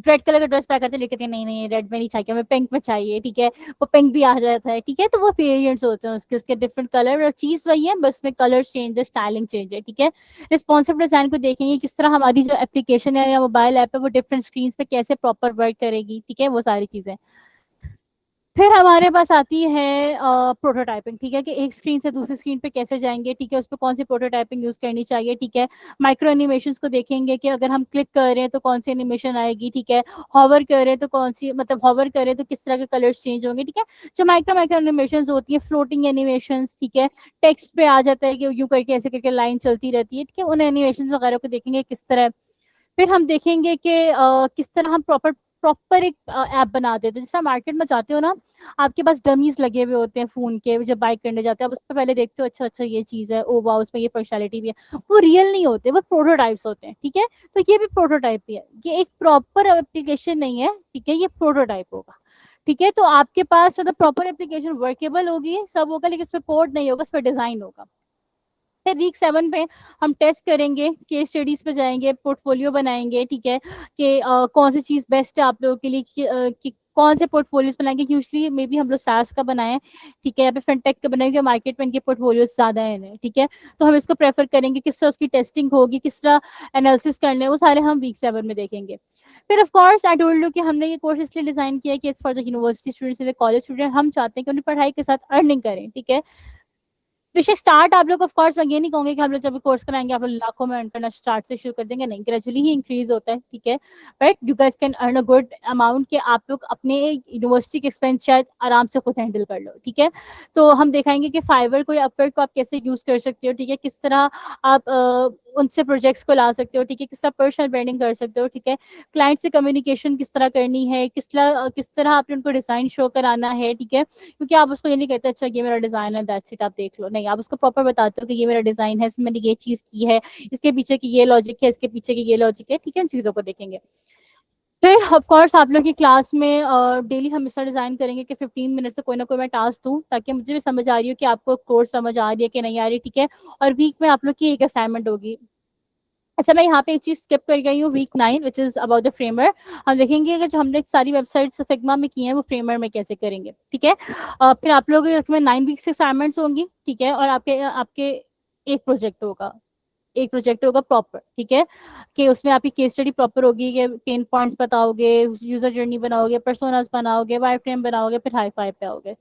रेड कलर का ड्रेस पैक करते हैं, लेके नहीं नहीं रेड में नहीं चाहिए, हमें पिंक में चाहिए, ठीक है, वो पिंक भी आ जाता है, ठीक है। तो वो वेरिएंट्स होते हैं उसके डिफरेंट कलर, और चीज वही है, बस में कलर चेंज है, स्टाइलिंग चेंज है, ठीक है। रिस्पॉन्सिव डिजाइन को देखेंगे किस तरह हमारी जो एप्लीकेशन है या मोबाइल ऐप है वो डिफरेंट स्क्रीन पे कैसे प्रॉपर वर्क करेगी, ठीक है, वो सारी चीजें। फिर हमारे पास आती है प्रोटोटाइपिंग, ठीक है, कि एक स्क्रीन से दूसरी स्क्रीन पे कैसे जाएंगे, ठीक है, उस पर कौन सी प्रोटोटाइपिंग यूज करनी चाहिए, ठीक है। माइक्रो एनिमेशंस को देखेंगे कि अगर हम क्लिक कर रहे हैं तो कौन सी एनिमेशन आएगी, ठीक है, हॉवर कर रहे हैं तो कौन सी, मतलब हॉवर कर रहे हैं तो किस तरह के कलर्स चेंज होंगे, ठीक है। जो माइक्रो एनिमेशंस होती है, फ्लोटिंग एनिमेशंस, ठीक है, टेक्स्ट पे आ जाता है कि यूं करके ऐसे करके लाइन चलती रहती है, ठीक है, उन एनिमेशन वगैरह को देखेंगे किस तरह। फिर हम देखेंगे कि किस तरह हम प्रॉपर एक ऐप बना देते हैं। जैसे मार्केट में जाते हो ना, आपके पास डमीज लगे हुए होते हैं फोन के, जब बाइक करने जाते हो आप उस पर पहले देखते हो, अच्छा अच्छा ये चीज है, ओ वाह उसमें ये फंक्शनैलिटी भी है, वो रियल नहीं होते, वो प्रोटोटाइप्स होते हैं, ठीक है। तो ये भी प्रोटोटाइप ही है, ये एक प्रॉपर एप्लीकेशन नहीं है, ठीक है, ये प्रोटोटाइप होगा, ठीक है। तो आपके पास मतलब प्रॉपर एप्लीकेशन वर्केबल होगी, सब होगा, लेकिन उसमें कोड नहीं होगा, उस पर डिजाइन होगा। फिर वीक 7 पे हम टेस्ट करेंगे, केस स्टडीज पे जाएंगे, पोर्टफोलियो बनाएंगे, ठीक है, कि कौन सी चीज बेस्ट है आप लोगों के लिए, कि कौन से पोर्टफोलियोज बनाएंगे। यूजली मे बी हम लोग सास का बनाएं, ठीक है, या फिर फिनटेक का बनाएंगे, मार्केट में इनके पोर्टफोलियोज ज्यादा है, ठीक है। तो हम इसको प्रेफर करेंगे, किस तरह उसकी टेस्टिंग होगी, किस तरह एनालिसिस करना है, वो सारे हम वीक 7 में देखेंगे। फिर of course I told you कि हमने ये कोर्स इसलिए डिजाइन किया है कि it's for the university students, college student, हम चाहते हैं कि उन्हें पढ़ाई के साथ अर्निंग करें, ठीक है। विषय स्टार्ट आप लोग ऑफ कोर्स मैं ये नहीं कहूंगी कि हम लोग जब कोर्स कराएंगे आप लोग लाखों में अर्न करना स्टार्ट से शुरू कर देंगे, नहीं, ग्रेजुअली ही इंक्रीज होता है, ठीक है। But you guys can earn a good amount कि आप लोग अपने यूनिवर्सिटी के एक्सपेंस शायद आराम से खुद हैंडल कर लो, ठीक है। तो हम दिखाएंगे कि फाइवर को या अपवर्क को आप कैसे यूज कर सकते हो, ठीक है, किस तरह आप उनसे प्रोजेक्ट्स को ला सकते हो, ठीक है, किस तरह पर्सनल ब्रांडिंग कर सकते हो, ठीक है, क्लाइंट से कम्युनिकेशन किस तरह करनी है, किस तरह आपने उनको डिजाइन शो कराना है, ठीक है। क्योंकि आप उसको ये नहीं कहते अच्छा ये मेरा डिजाइन है दैट्स इट आप देख लो, नहीं, आप उसको प्रॉपर बताते हो कि ये मेरा डिजाइन है, इसमें मैंने ये चीज की है, इसके पीछे की ये लॉजिक है, इसके पीछे की ये लॉजिक है, ठीक है, इन चीजों को देखेंगे। फिर ऑफ कोर्स आप लोग की क्लास में डेली हम इस डिजाइन करेंगे कि 15 मिनट से कोई ना कोई मैं टास्क दूं, ताकि मुझे भी समझ आ रही हो कि आपको कोर्स समझ आ रही है कि नहीं आ रही, ठीक है। और वीक में आप लोग की एक असाइनमेंट होगी। अच्छा, मैं यहाँ पे एक चीज स्किप कर गई हूँ, week 9 which is about the Framer. हम देखेंगे कि जो हमने सारी वेबसाइट्स फिग्मा में की हैं वो फ्रेमर में कैसे करेंगे, ठीक है। फिर आप लोग में 9 वीक्स की असाइनमेंट्स होंगी, ठीक है, और आपके आपके एक प्रोजेक्ट होगा, एक प्रोजेक्ट होगा प्रॉपर, ठीक है, कि उसमें आपकी केस स्टडी प्रॉपर होगी, कि पेन पॉइंट्स बताओगे, यूजर जर्नी बनाओगे, पर्सोनास बनाओगे, वायर फ्रेम बनाओगे, फिर हाई फाइव पे आओगे।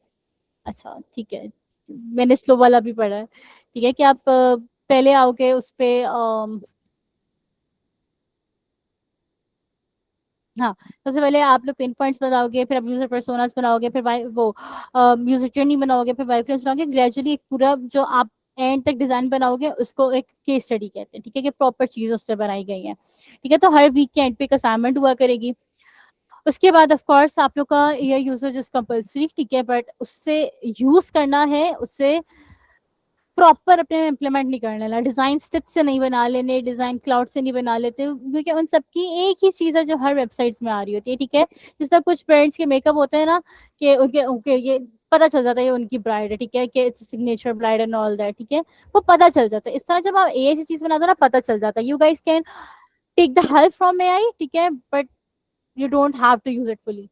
अच्छा ठीक है, मैंने स्लो वाला भी पढ़ा है, ठीक है, कि आप पहले आओगे उस पे हाँ, सबसे पहले आप लोग पिन पॉइंट्स बनाओगे, फिर आप यूजर पर्सोनास बनाओगे, फिर वो यूजर जर्नी बनाओगे, फिर वाइफ्रेम्स बनाओगे, ग्रेजुअली एक पूरा जो आप एंड तक डिजाइन बनाओगे उसको एक केस स्टडी कहते हैं, ठीक है, कि प्रॉपर चीज उस पर बनाई गई है, ठीक है। तो हर वीक के एंड पे एक असाइनमेंट हुआ करेगी। उसके बाद ऑफ कोर्स आप लोग का ये यूजर इज कंपल्सरी, ठीक है, बट उससे यूज करना है, उससे प्रॉपर अपने में इम्प्लीमेंट नहीं करने लगा, डिजाइन स्टिच से नहीं बना लेने, डिजाइन क्लाउड से नहीं बना लेते, क्योंकि उन सबकी एक ही चीज है जो हर वेबसाइट्स में आ रही होती है, ठीक है। जिस तरह कुछ ब्रांड्स के मेकअप होते हैं ना, कि उनके उनके ये पता चल जाता है ये उनकी ब्राइड है, ठीक है, कि it's signature bride and all that, ठीक है, वो पता चल जाता है। इस तरह जब आप ए ऐसी चीज बनाते हो ना, पता चल जाता है। You guys can take the help from AI, ठीक है, but you don't have to use it fully.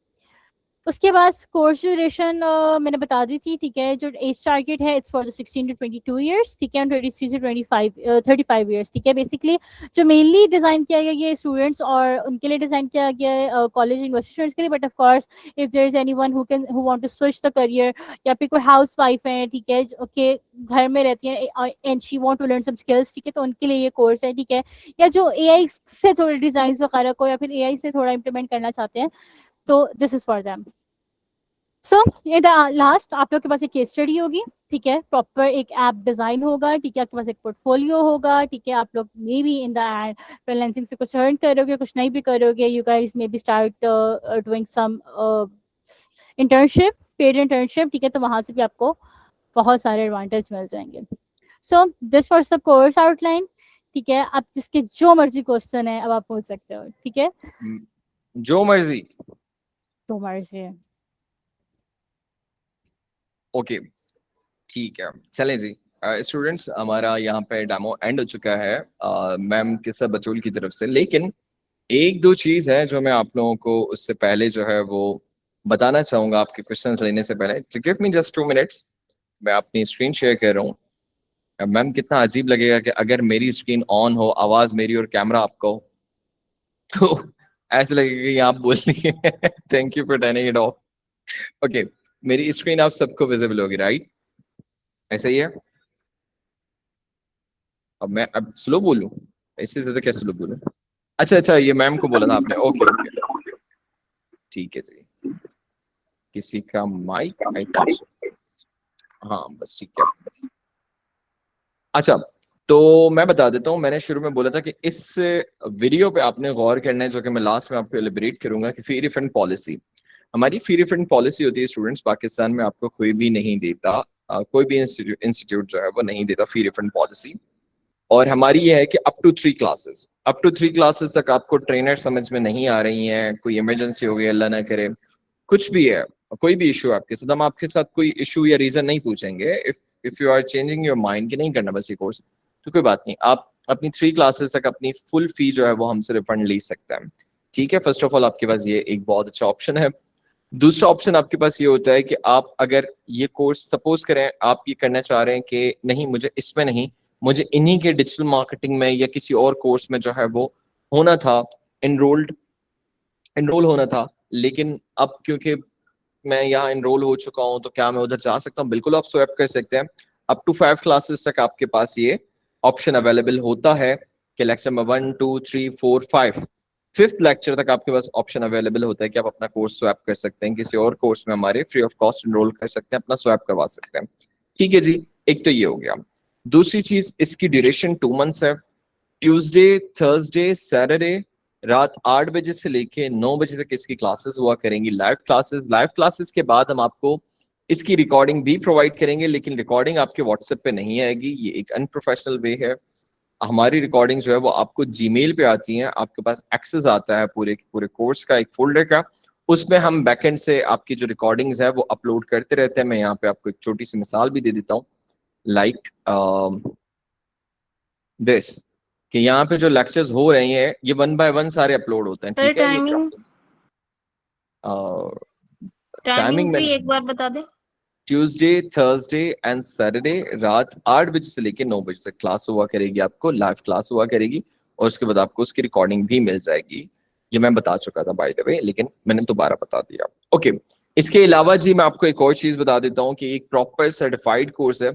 उसके बाद कोर्स ड्यूरेशन मैंने बता दी थी, ठीक है, जो एज टारगेट है it's for the 16 to 22 years, ठीक है, 23 से 35 ईयर्स, ठीक है। बेसिकली जो मेनली डिजाइन किया गया ये स्टूडेंट्स और उनके लिए डिजाइन किया गया है, कॉलेज यूनिवर्सिटी स्टूडेंट्स के लिए, but of course if there is anyone who want to switch the career, या फिर कोई हाउस वाइफ है, ठीक है, ओके, घर में रहती है and she want to learn some skills, ठीक है, तो उनके लिए ये कोर्स है, ठीक है। या जो AI से थोड़े डिजाइन वगैरह को या फिर AI से थोड़ा इम्प्लीमेंट करना चाहते हैं, तो this is for them. So in the last आप लोग के पास एक केस स्टडी होगी, ठीक है, प्रॉपर एक ऐप डिजाइन होगा, ठीक है, आपके पास एक पोर्टफोलियो होगा, ठीक है, आप लोग maybe in the end freelancing से कुछ अर्न करोगे, कुछ नहीं भी करोगे, you guys maybe start doing some internship, paid internship, ठीक है, तो वहां से भी आपको बहुत सारे एडवांटेज मिल जाएंगे। So this was the course outline, ठीक है, आप जिसके जो मर्जी क्वेश्चन है अब आप पूछ सकते हो, ठीक है, जो मर्जी। जो मर्जी है। ओके ठीक है, चलें जी। स्टूडेंट्स हमारा यहाँ पे डेमो एंड हो चुका है मैम किस्सा बतूल की तरफ से, लेकिन एक दो चीज़ है जो मैं आप लोगों को उससे पहले जो है वो बताना चाहूँगा आपके क्वेश्चंस लेने से पहले। तो गिव मी जस्ट 2 मिनट्स, मैं अपनी स्क्रीन शेयर कर रहा हूँ। मैम कितना अजीब लगेगा कि अगर मेरी स्क्रीन ऑन हो, आवाज़ मेरी और कैमरा आपका हो, तो ऐसा लगेगा कि आप बोल रही है thank you for turning it of. Okay, मेरी स्क्रीन आप सबको विजिबल होगी, राइट? ऐसा ही है। अब मैं अब स्लो बोलूं, इससे ज्यादा क्या स्लो बोलूं? अच्छा अच्छा, ये मैम को बोला था आपने, ओके ओके ठीक है जी। किसी का माइक आई थिंक, हाँ बस ठीक है। अच्छा, तो मैं बता देता हूँ, मैंने शुरू में बोला था कि इस वीडियो पे आपने गौर करना है, जो कि मैं लास्ट में आपको एलिबरेट करूंगा कि फी रिफंड पॉलिसी। हमारी फी रिफंड पॉलिसी होती है स्टूडेंट्स, पाकिस्तान में आपको कोई भी नहीं देता, कोई भी इंस्टीट्यूट जो है वो नहीं देता फी रिफंड पॉलिसी। और हमारी ये है कि अप टू 3 क्लासेस तक आपको ट्रेनर समझ में नहीं आ रही हैं, कोई इमरजेंसी हो गई अल्लाह ना करे, कुछ भी है, कोई भी इशू आपके साथ, हम आपके साथ कोई इशू या रीजन नहीं पूछेंगे। If you are changing your mind कि नहीं करना बस ये कोर्स, तो कोई बात नहीं, आप अपनी 3 क्लासेस तक अपनी फुल फी जो है वो हमसे रिफंड ले सकते हैं, ठीक है। फर्स्ट ऑफ ऑल आपके पास ये एक बहुत अच्छा ऑप्शन है। दूसरा ऑप्शन आपके पास ये होता है कि आप अगर ये कोर्स सपोज करें आप ये करना चाह रहे हैं कि नहीं मुझे इसमें नहीं, मुझे इन्हीं के डिजिटल मार्केटिंग में या किसी और कोर्स में जो है वो होना था, एनरोल होना था, लेकिन अब क्योंकि मैं यहाँ एनरोल हो चुका हूँ तो क्या मैं उधर जा सकता हूँ? बिल्कुल आप स्वैप कर सकते हैं। अप टू 5 क्लासेस तक आपके पास ये ऑप्शन अवेलेबल होता है कि लेक्चर में 1 2 3 4 5 5th लेक्चर तक आपके पास ऑप्शन अवेलेबल होता है कि आप अपना कोर्स स्वैप कर सकते हैं, किसी और कोर्स में हमारे फ्री ऑफ कॉस्ट एनरोल कर सकते हैं, अपना स्वैप करवा सकते हैं, ठीक है जी। एक तो ये हो गया। दूसरी चीज, इसकी ड्यूरेशन 2 मंथ्स है। ट्यूसडे, थर्सडे, सैटरडे रात 8 बजे से लेके 9 बजे तक इसकी क्लासेस हुआ करेंगी, लाइव क्लासेस के बाद हम आपको इसकी रिकॉर्डिंग भी प्रोवाइड करेंगे, लेकिन रिकॉर्डिंग आपके व्हाट्सएप पे नहीं आएगी, ये एक अनप्रोफेशनल वे है। हमारी रिकॉर्डिंग जो है वो आपको जीमेल पे आती हैं, आपके पास एक्सेस आता है पूरे पूरे कोर्स का, एक फोल्डर का, उसमें हम बैकएंड से आपकी जो रिकॉर्डिंग्स है वो अपलोड करते रहते हैं। मैं यहाँ पे आपको एक छोटी सी मिसाल भी दे देता हूँ, लाइक दिस, कि यहाँ पे जो लेक्चर्स हो रहे हैं ये 1 बाय 1 सारे अपलोड होते हैं, ठीक है। टाइमिंग में एक बार बता दे। ट्यूसडे, थर्सडे एंड सैटरडे रात 8 बजे से लेकर 9 बजे तक क्लास हुआ करेगी, आपको लाइव क्लास हुआ करेगी, और उसके बाद आपको उसकी रिकॉर्डिंग भी मिल जाएगी। ये मैं बता चुका था बाय द वे, लेकिन मैंने दोबारा बता दिया, ओके। इसके अलावा जी मैं आपको एक और चीज बता देता हूँ कि एक प्रॉपर सर्टिफाइड कोर्स है,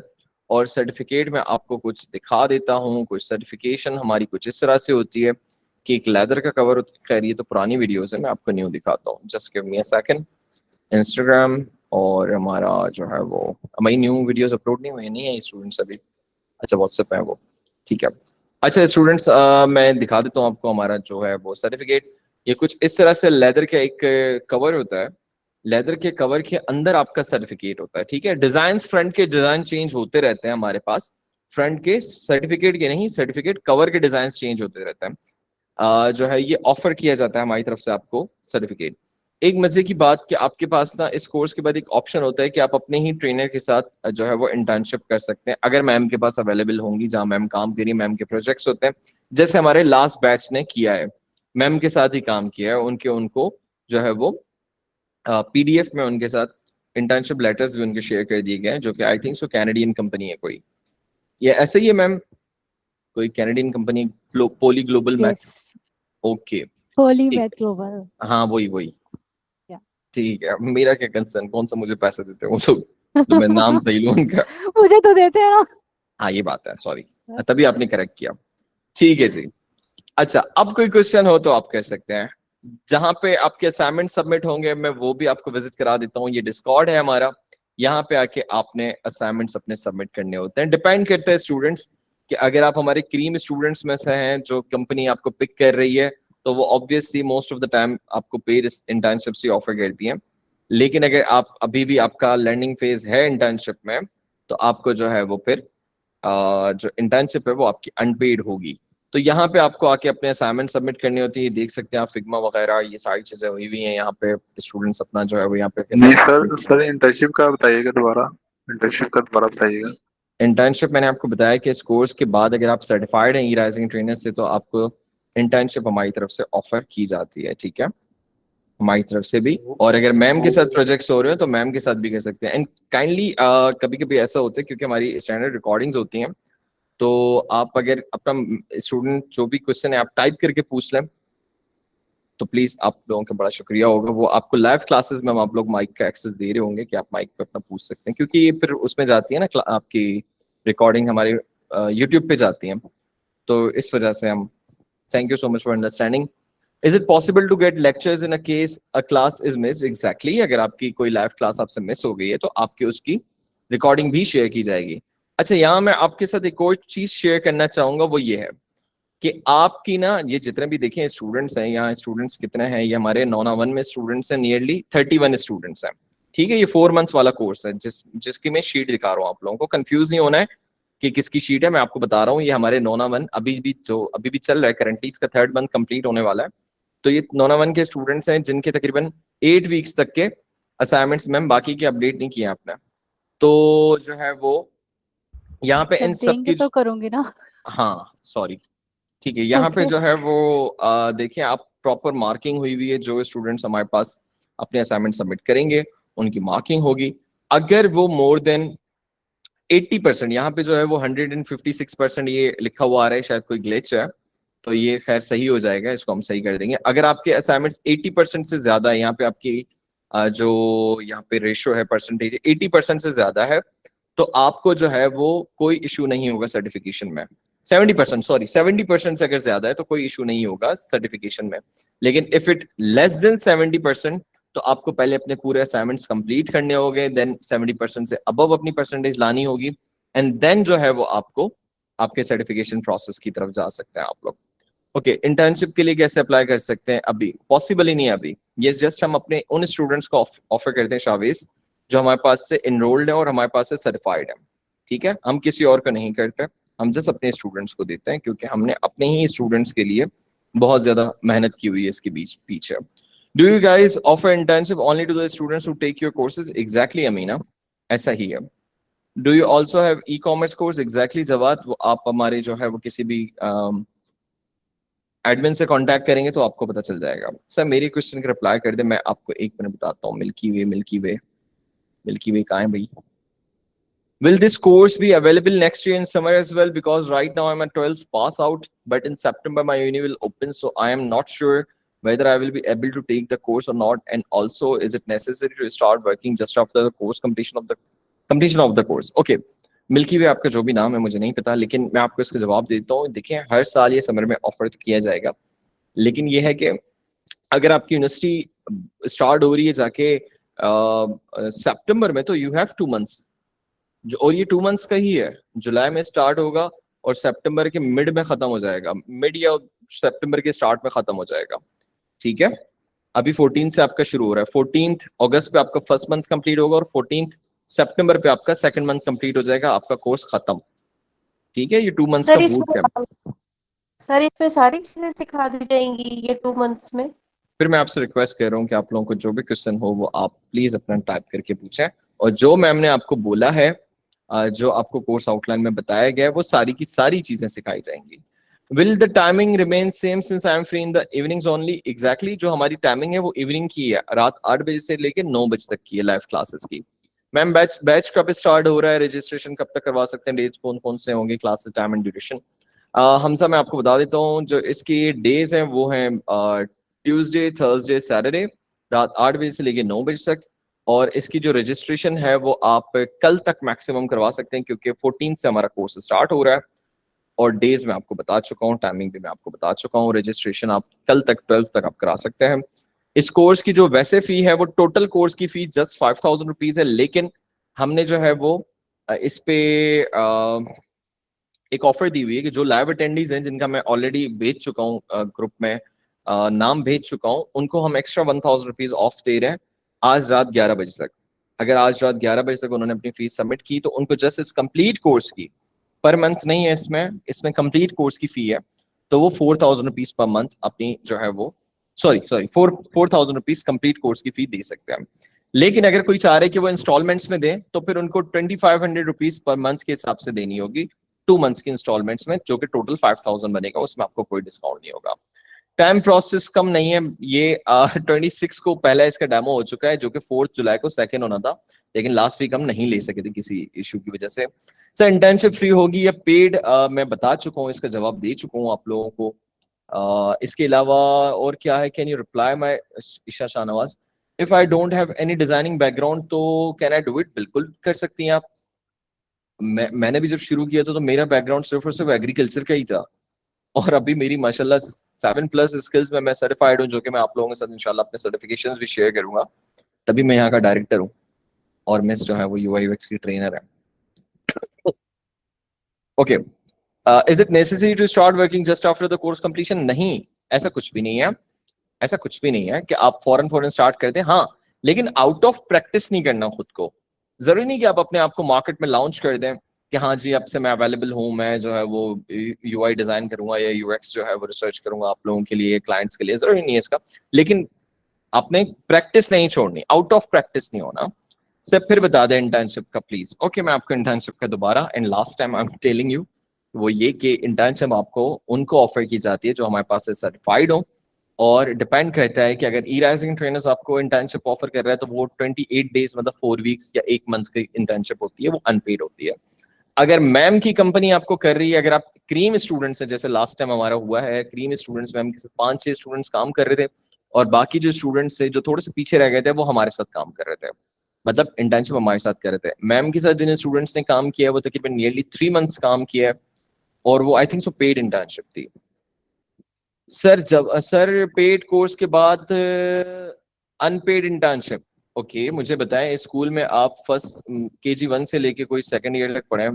और सर्टिफिकेट में आपको कुछ दिखा देता हूँ। कुछ सर्टिफिकेशन हमारी कुछ इस तरह से होती है कि एक लेदर का कवर होता है, खैर ये तो पुरानी वीडियोस है, मैं आपको न्यू दिखाता हूँ, just give me a second. Instagram और हमारा जो है वो हमारी न्यू वीडियोस अपलोड नहीं है स्टूडेंट्स अभी, अच्छा व्हाट्सएप है वो, ठीक है। अच्छा स्टूडेंट्स मैं दिखा देता हूँ आपको हमारा जो है वो सर्टिफिकेट। ये कुछ इस तरह से लेदर का एक कवर होता है, लेदर के कवर के अंदर आपका सर्टिफिकेट होता है, ठीक है। डिजाइन, फ्रंट के डिजाइन चेंज होते रहते हैं हमारे पास, फ्रंट के सर्टिफिकेट के नहीं, सर्टिफिकेट कवर के डिजाइन चेंज होते रहते हैं। जो है ये ऑफर किया जाता है हमारी तरफ से आपको सर्टिफिकेट। एक मजे की बात कि आपके पास ना इस कोर्स के बाद एक ऑप्शन होता है कि आप अपने ही ट्रेनर के साथ जो है वो इंटर्नशिप कर सकते हैं, अगर मैम के पास अवेलेबल होंगी, जहाँ मैम काम करी, मैम के प्रोजेक्ट्स होते हैं, जैसे हमारे लास्ट बैच ने किया है, मैम के साथ ही काम किया है, उनको जो है वो पीडीएफ में उनके साथ इंटर्नशिप लेटर्स भी उनके शेयर कर दिए गए हैं, जो कि I think so Canadian company है कोई, ये ऐसे ही है मैम, कोई कैनेडियन कंपनी, पोली ग्लोबल मैथ, ओके पोली मैथ ग्लोबल, हाँ वही ठीक है। मेरा क्या कंसर्न, कौन सा मुझे पैसे देते हैं वो लोग, तो मैं नाम सही लूं उनका। मुझे तो देते हैं ना। हाँ ये बात है, सॉरी, तभी आपने करेक्ट किया, ठीक है जी। अच्छा अब कोई क्वेश्चन हो तो आप कह सकते हैं। जहाँ पे आपके असाइनमेंट सबमिट होंगे मैं वो भी आपको विजिट करा देता हूँ। ये डिस्कॉर्ड है हमारा, यहाँ पे आके आपने असाइनमेंट्स अपने सबमिट करने होते हैं। डिपेंड करता है स्टूडेंट्स कि अगर आप हमारे क्रीम स्टूडेंट्स में से हैं, जो कंपनी आपको पिक कर रही है, तो वो obviously most of the time आपको पेड इंटर्नशिप से ऑफर करती है। लेकिन अगर आप अभी भी आपका लर्निंग फेज है इंटर्नशिप में, तो आपको जो है वो फिर जो इंटर्नशिप है वो आपकी अनपेड होगी। तो यहाँ पे आपको आके अपने असाइनमेंट सबमिट करनी होती है। देख सकते हैं आप फिग्मा वगैरह ये सारी चीजें हुई हुई हैं यहाँ पे। स्टूडेंट्स अपना जो है वो यहाँ पे नहीं सर इंटर्नशिप का बताइएगा दोबारा, इंटर्नशिप का दोबारा बताइएगा। इंटर्नशिप मैंने आपको बताया कि इस कोर्स के बाद अगर आप सर्टिफाइड हैं ई राइजिंग ट्रेनर से, तो आपको इंटर्नशिप हमारी तरफ से ऑफर की जाती है, ठीक है, हमारी तरफ से भी। और अगर मैम के साथ प्रोजेक्ट्स हो रहे हो तो मैम के साथ भी कर सकते हैं। एंड काइंडली कभी कभी ऐसा होता है क्योंकि हमारी स्टैंडर्ड रिकॉर्डिंग्स होती हैं, तो आप अगर अपना स्टूडेंट जो भी क्वेश्चन है आप टाइप करके पूछ लें तो प्लीज आप लोगों का बड़ा शुक्रिया होगा। वो आपको लाइव क्लासेस में आप लोग माइक का एक्सेस दे रहे होंगे कि आप माइक पे अपना पूछ सकते हैं, क्योंकि ये फिर उसमें जाती है ना आपकी रिकॉर्डिंग हमारे यूट्यूब पे जाती है, तो इस वजह से हम thank you so much for understanding. Is it possible to get lectures in a case a class is miss? Exactly, अगर आपकी कोई लाइव क्लास आपसे मिस हो गई है तो आपकी उसकी रिकॉर्डिंग भी शेयर की जाएगी। अच्छा, यहाँ मैं आपके साथ एक और चीज शेयर करना चाहूंगा, वो ये है कि आपकी ना ये जितने भी देखें स्टूडेंट्स हैं, यहाँ स्टूडेंट्स कितने हैं, ये हमारे 9-1 में स्टूडेंट्स हैं, नियरली 31 स्टूडेंट्स हैं, ठीक है। ये 4 मंथ्स वाला कोर्स है जिसकी मैं शीट दिखा रहा हूँ। आप लोगों को कंफ्यूज नहीं होना है कि किसकी शीट है, मैं आपको बता रहा हूँ। ये हमारे 9-1 अभी भी चल रहा है, करंटली इसका 3rd मंथ कंप्लीट होने वाला है। तो ये 9-1 के स्टूडेंट्स हैं जिनके तकरीबन 8 वीक्स तक के असाइनमेंट्स मैम बाकी के अपडेट नहीं किए आपने, तो जो है वो यहाँ पे इन सब की तो करूंगी ना। हाँ सॉरी, ठीक है। यहाँ पे जो है वो देखिए आप प्रॉपर मार्किंग हुई हुई है। जो स्टूडेंट्स हमारे पास अपने असाइनमेंट सबमिट करेंगे उनकी मार्किंग होगी। अगर वो मोर देन 80%, यहाँ पे जो है वो 156% ये लिखा हुआ आ रहा है, शायद कोई ग्लिच है, तो ये खैर सही हो जाएगा, इसको हम सही कर देंगे। अगर आपके असाइनमेंट्स 80% से ज्यादा है, यहाँ पे आपकी जो यहाँ पे रेशो है परसेंटेज 80% से ज्यादा है, तो आपको जो है वो कोई इशू नहीं होगा सर्टिफिकेशन में। 70% से अगर ज्यादा है तो कोई इशू नहीं होगा सर्टिफिकेशन में। लेकिन इफ इट लेस देन 70%, तो आपको पहले अपने पूरे असाइनमेंट्स कंप्लीट करने होंगे, देन 70% से अबव अपनी परसेंटेज लानी होगी, एंड देन जो है वो आपको आपके सर्टिफिकेशन प्रोसेस की तरफ जा सकते हैं आप लोग। ओके, इंटर्नशिप के लिए कैसे अप्लाई कर सकते हैं? अभी पॉसिबल ही नहीं है अभी। ये जस्ट हम अपने उन स्टूडेंट्स को ऑफर करते हैं शावेज जो हमारे पास से इनरोल्ड है और हमारे पास से सर्टिफाइड है, ठीक है। हम किसी और को नहीं करते, हम जस्ट अपने स्टूडेंट्स को देते हैं, क्योंकि हमने अपने ही स्टूडेंट्स के लिए बहुत ज्यादा मेहनत की हुई है इसके पीछे। Do you guys offer internship only to the students who take your courses? Exactly Amina, ऐसा ही है। Do you also have e commerce course? Exactly Jawad, वो आप हमारे जो है वो किसी भी एडमिन से कांटेक्ट करेंगे तो आपको पता चल जाएगा। सर मेरे क्वेश्चन का रिप्लाई कर दे, मैं आपको 1 मिनट बताता हूँ। मिल्की वे कहाँ है भाई? Will this course be available next year in summer as well? Because right now I'm a 12th pass out, but in September my uni will open, so I am not sure whether I will be able to take the course or not. And also, is it necessary to start working just after the course completion of the course? Okay, milky way आपका जो भी नाम है मुझे नहीं पता, लेकिन मैं आपको इसका जवाब देता हूँ। देखिए, हर साल ये समर में ऑफर तो किया जाएगा, लेकिन ये है कि अगर आपकी यूनिवर्सिटी स्टार्ट हो रही है जाके सितंबर में, तो यू हैव 2 मंथ्स, और ये 2 मंथ्स का ही है। जुलाई में स्टार्ट होगा और सितंबर के मिड में खत्म हो जाएगा, मिड या सितंबर के स्टार्ट में खत्म हो जाएगा, ठीक है। अभी 14 से आपका शुरू हो रहा है, 14 अगस्त पे आपका फर्स्ट मंथ कंप्लीट होगा और 14 सितंबर पे आपका सेकंड मंथ कंप्लीट हो जाएगा, आपका कोर्स खत्म, ठीक है। ये 2 मंथ्स का बूट कैंप। सर इसमें सारी चीजें सिखा दी जाएंगी ये 2 मंथ्स में? फिर मैं आपसे रिक्वेस्ट कर रहा हूँ कि आप लोगों को जो भी क्वेश्चन हो वो आप प्लीज अपना टाइप करके पूछें, और जो मैम ने आपको बोला है, जो आपको कोर्स आउटलाइन में बताया गया है, वो सारी की सारी चीजें सिखाई जाएंगी। Will the timing remain same since I am free in the evenings only? Exactly, जो हमारी टाइमिंग है वो इवनिंग की है, रात 8 बजे से लेकर 9 बजे तक की है लाइव क्लासेस की। मैम बैच कब स्टार्ट हो रहा है, रजिस्ट्रेशन कब तक करवा सकते हैं, डेट्स कौन कौन से होंगे, क्लासेस, टाइम एंड ड्यूरेशन? हमसा मैं आपको बता देता हूँ, जो इसकी डेज हैं वो हैं ट्यूसडे, थर्सडे, सैटरडे, रात 8 बजे से लेकर 9 बजे तक। और इसकी जो रजिस्ट्रेशन है वो आप कल तक मैक्सिमम करवा सकते हैं, क्योंकि 14 से हमारा कोर्स स्टार्ट हो रहा है, और डेज मैं आपको बता चुका हूँ, टाइमिंग भी मैं आपको बता चुका हूँ। रजिस्ट्रेशन आप कल तक 12th तक आप करा सकते हैं। इस कोर्स की जो वैसे फी है वो टोटल कोर्स की फी जस्ट 5000 रुपीज है, लेकिन हमने जो है वो इस पे एक ऑफर दी हुई है कि जो लाइव अटेंडीज हैं जिनका मैं ऑलरेडी भेज चुका हूँ ग्रुप में, नाम भेज चुका हूँ, उनको हम एक्स्ट्रा 1000 रुपीज ऑफ दे रहे हैं आज रात 11 बजे तक। अगर आज रात 11 बजे तक उन्होंने अपनी फीस सबमिट की तो उनको जस्ट इस कंप्लीट कोर्स की, पर मंथ नहीं है इसमें कंप्लीट कोर्स की फी है, तो वो 4000 रुपीज पर मंथ अपनी जो है वो सॉरी 4000 रुपीज कंप्लीट कोर्स की फी दे सकते हैं। लेकिन अगर कोई चाह रहे कि वो इंस्टॉलमेंट्स में दे तो फिर उनको 2500 रुपीज पर मंथ के हिसाब से देनी होगी 2 मंथ्स की इंस्टॉलमेंट्स में, जो कि टोटल 5000 बनेगा, उसमें आपको कोई डिस्काउंट नहीं होगा। टाइम प्रोसेस कम नहीं है, ये 26 को पहला इसका डेमो हो चुका है जो कि 4 जुलाई को सेकंड होना था, लेकिन लास्ट वीक हम नहीं ले सके थे किसी इशू की वजह से। सर इंटर्नशिप फ्री होगी या पेड, मैं बता चुका हूँ, इसका जवाब दे चुका हूँ आप लोगों को। इसके अलावा और क्या है, can you reply my Isha Shahnawaz, if I don't have any designing background तो कैन आई डू इट, बिल्कुल कर सकती हैं आप। मैंने भी जब शुरू किया था तो मेरा बैकग्राउंड सिर्फ और सिर्फ एग्रीकल्चर का ही था, और अभी मेरी माशाल्लाह 7+ स्किल्स में मैं सर्टिफाइड हूँ, जो कि मैं आप लोगों के साथ इंशाल्लाह अपने सर्टिफिकेशंस भी शेयर करूंगा। तभी मैं यहाँ का डायरेक्टर हूँ और मिस जो है वो UI UX की ट्रेनर है। Okay, is it necessary to start working just after the course completion? नहीं, ऐसा कुछ भी नहीं है, ऐसा कुछ भी नहीं है कि आप फौरन स्टार्ट कर दें। हाँ, लेकिन आउट ऑफ प्रैक्टिस नहीं करना खुद को। जरूरी नहीं कि आप अपने आप को मार्केट में लॉन्च कर दें कि हाँ जी अब से मैं अवेलेबल हूँ, मैं जो है वो UI डिजाइन करूंगा या UX जो है वो रिसर्च करूंगा आप लोगों के लिए, क्लाइंट्स के लिए, जरूरी नहीं है इसका। लेकिन आपने प्रैक्टिस नहीं छोड़नी, आउट ऑफ प्रैक्टिस नहीं होना। सर फिर बता दें इंटर्नशिप का प्लीज। ओके, मैं आपको इंटर्नशिप का दोबारा and last time I am telling you वो ये कि इंटर्नशिप आपको उनको ऑफर की जाती है जो हमारे पास से सर्टिफाइड हो, और डिपेंड करता है कि अगर E-Rising ट्रेनर्स आपको इंटर्नशिप ऑफर कर रहा है तो वो 28 डेज मतलब 4 वीक्स या 1 मंथ की इंटर्नशिप होती है, वो अनपेड होती है। अगर मैम की कंपनी आपको कर रही है, अगर आप क्रीम स्टूडेंट्स हैं, जैसे लास्ट टाइम हमारा हुआ है, क्रीम स्टूडेंट्स मैम के साथ 5-6 स्टूडेंट्स काम कर रहे थे और बाकी जो स्टूडेंट्स थे जो थोड़े से पीछे रह गए थे वो हमारे साथ काम कर रहे थे, मतलब इंटर्नशिप हमारे साथ कर रहे थे। मैम के साथ जिन स्टूडेंट्स ने काम किया है वो तकरीबन नियरली 3 मंथ्स काम किया है, और वो I think so paid internship थी। सर पेड कोर्स के बाद अनपेड इंटर्नशिप, ओके मुझे बताएं, स्कूल में आप फर्स्ट KG 1 से लेके कोई 2nd ईयर तक पढ़े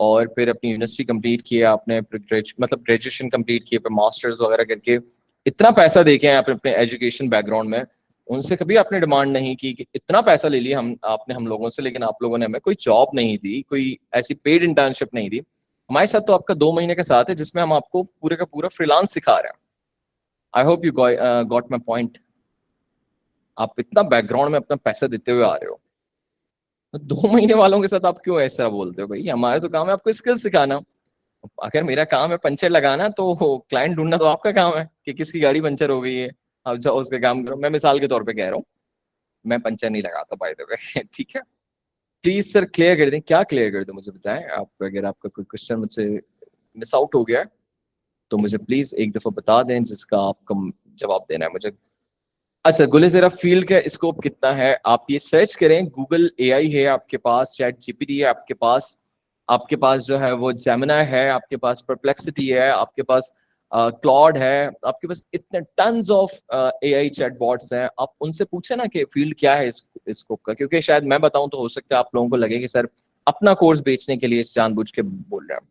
और फिर अपनी यूनिवर्सिटी कंप्लीट किया आपने, मतलब ग्रेजुएशन कंप्लीट किए, फिर मास्टर्स वगैरह करके इतना पैसा देके हैं आपने अपने एजुकेशन बैकग्राउंड में, उनसे कभी आपने डिमांड नहीं की कि इतना पैसा ले लिया आपने हम लोगों से, लेकिन आप लोगों ने हमें कोई जॉब नहीं दी, कोई ऐसी पेड इंटर्नशिप नहीं दी। हमारे साथ तो आपका 2 महीने का साथ है जिसमें हम आपको पूरे का पूरा फ्रीलांस सिखा रहे हैं। I hope you got my point. आप इतना बैकग्राउंड में अपना पैसा देते हुए आ रहे हो, तो 2 महीने वालों के साथ आप क्यों ऐसा बोलते हो? भाई हमारा तो काम है आपको स्किल सिखाना। अगर मेरा काम है पंचर लगाना तो क्लाइंट ढूंढना तो आपका काम है कि किसकी गाड़ी पंचर हो गई है, आप जाओ उसका काम करो। मैं मिसाल के तौर पे कह रहा हूँ, मैं पंचर नहीं लगाता बाय द वे। ठीक है, प्लीज सर क्लियर कर दें। क्या क्लियर कर दूं मुझे बताएं आप, अगर आपका कोई क्वेश्चन मुझसे मिस आउट हो गया है तो मुझे प्लीज एक दफा बता दें जिसका आपका जवाब देना है मुझे। अच्छा गुले जरा फील्ड का स्कोप कितना है, आप ये सर्च करें, गूगल AI है आपके पास, चैट GPT है आपके पास जो है वो जेमिनी है, आपके पास परप्लेक्सिटी है, आपके पास क्लॉड है, आपके पास इतने टन्स ऑफ AI चैटबॉट्स हैं। आप उनसे पूछे ना कि फील्ड क्या है इस स्कोप का, क्योंकि शायद मैं बताऊं तो हो सकता है आप लोगों को लगे कि सर अपना कोर्स बेचने के लिए जानबूझ के बोल रहे हैं।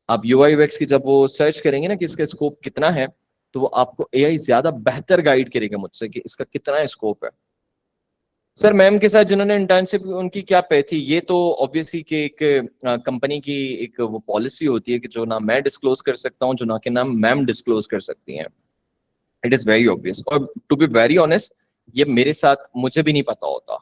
आप UI UX की जब वो सर्च करेंगे ना कि इसका स्कोप कितना है, तो वो आपको AI ज्यादा बेहतर गाइड करेगा मुझसे कि इसका कितना स्कोप है। सर मैम के साथ जिन्होंने इंटर्नशिप उनकी क्या पे थी, ये तो ऑब्वियसली कि एक कंपनी की एक वो पॉलिसी होती है कि जो ना मैं डिस्क्लोज कर सकता हूँ, जो ना कि ना मैम डिस्क्लोज कर सकती हैं। इट इज वेरी ऑब्वियस, और टू बी वेरी ऑनेस्ट ये मेरे साथ मुझे भी नहीं पता होता।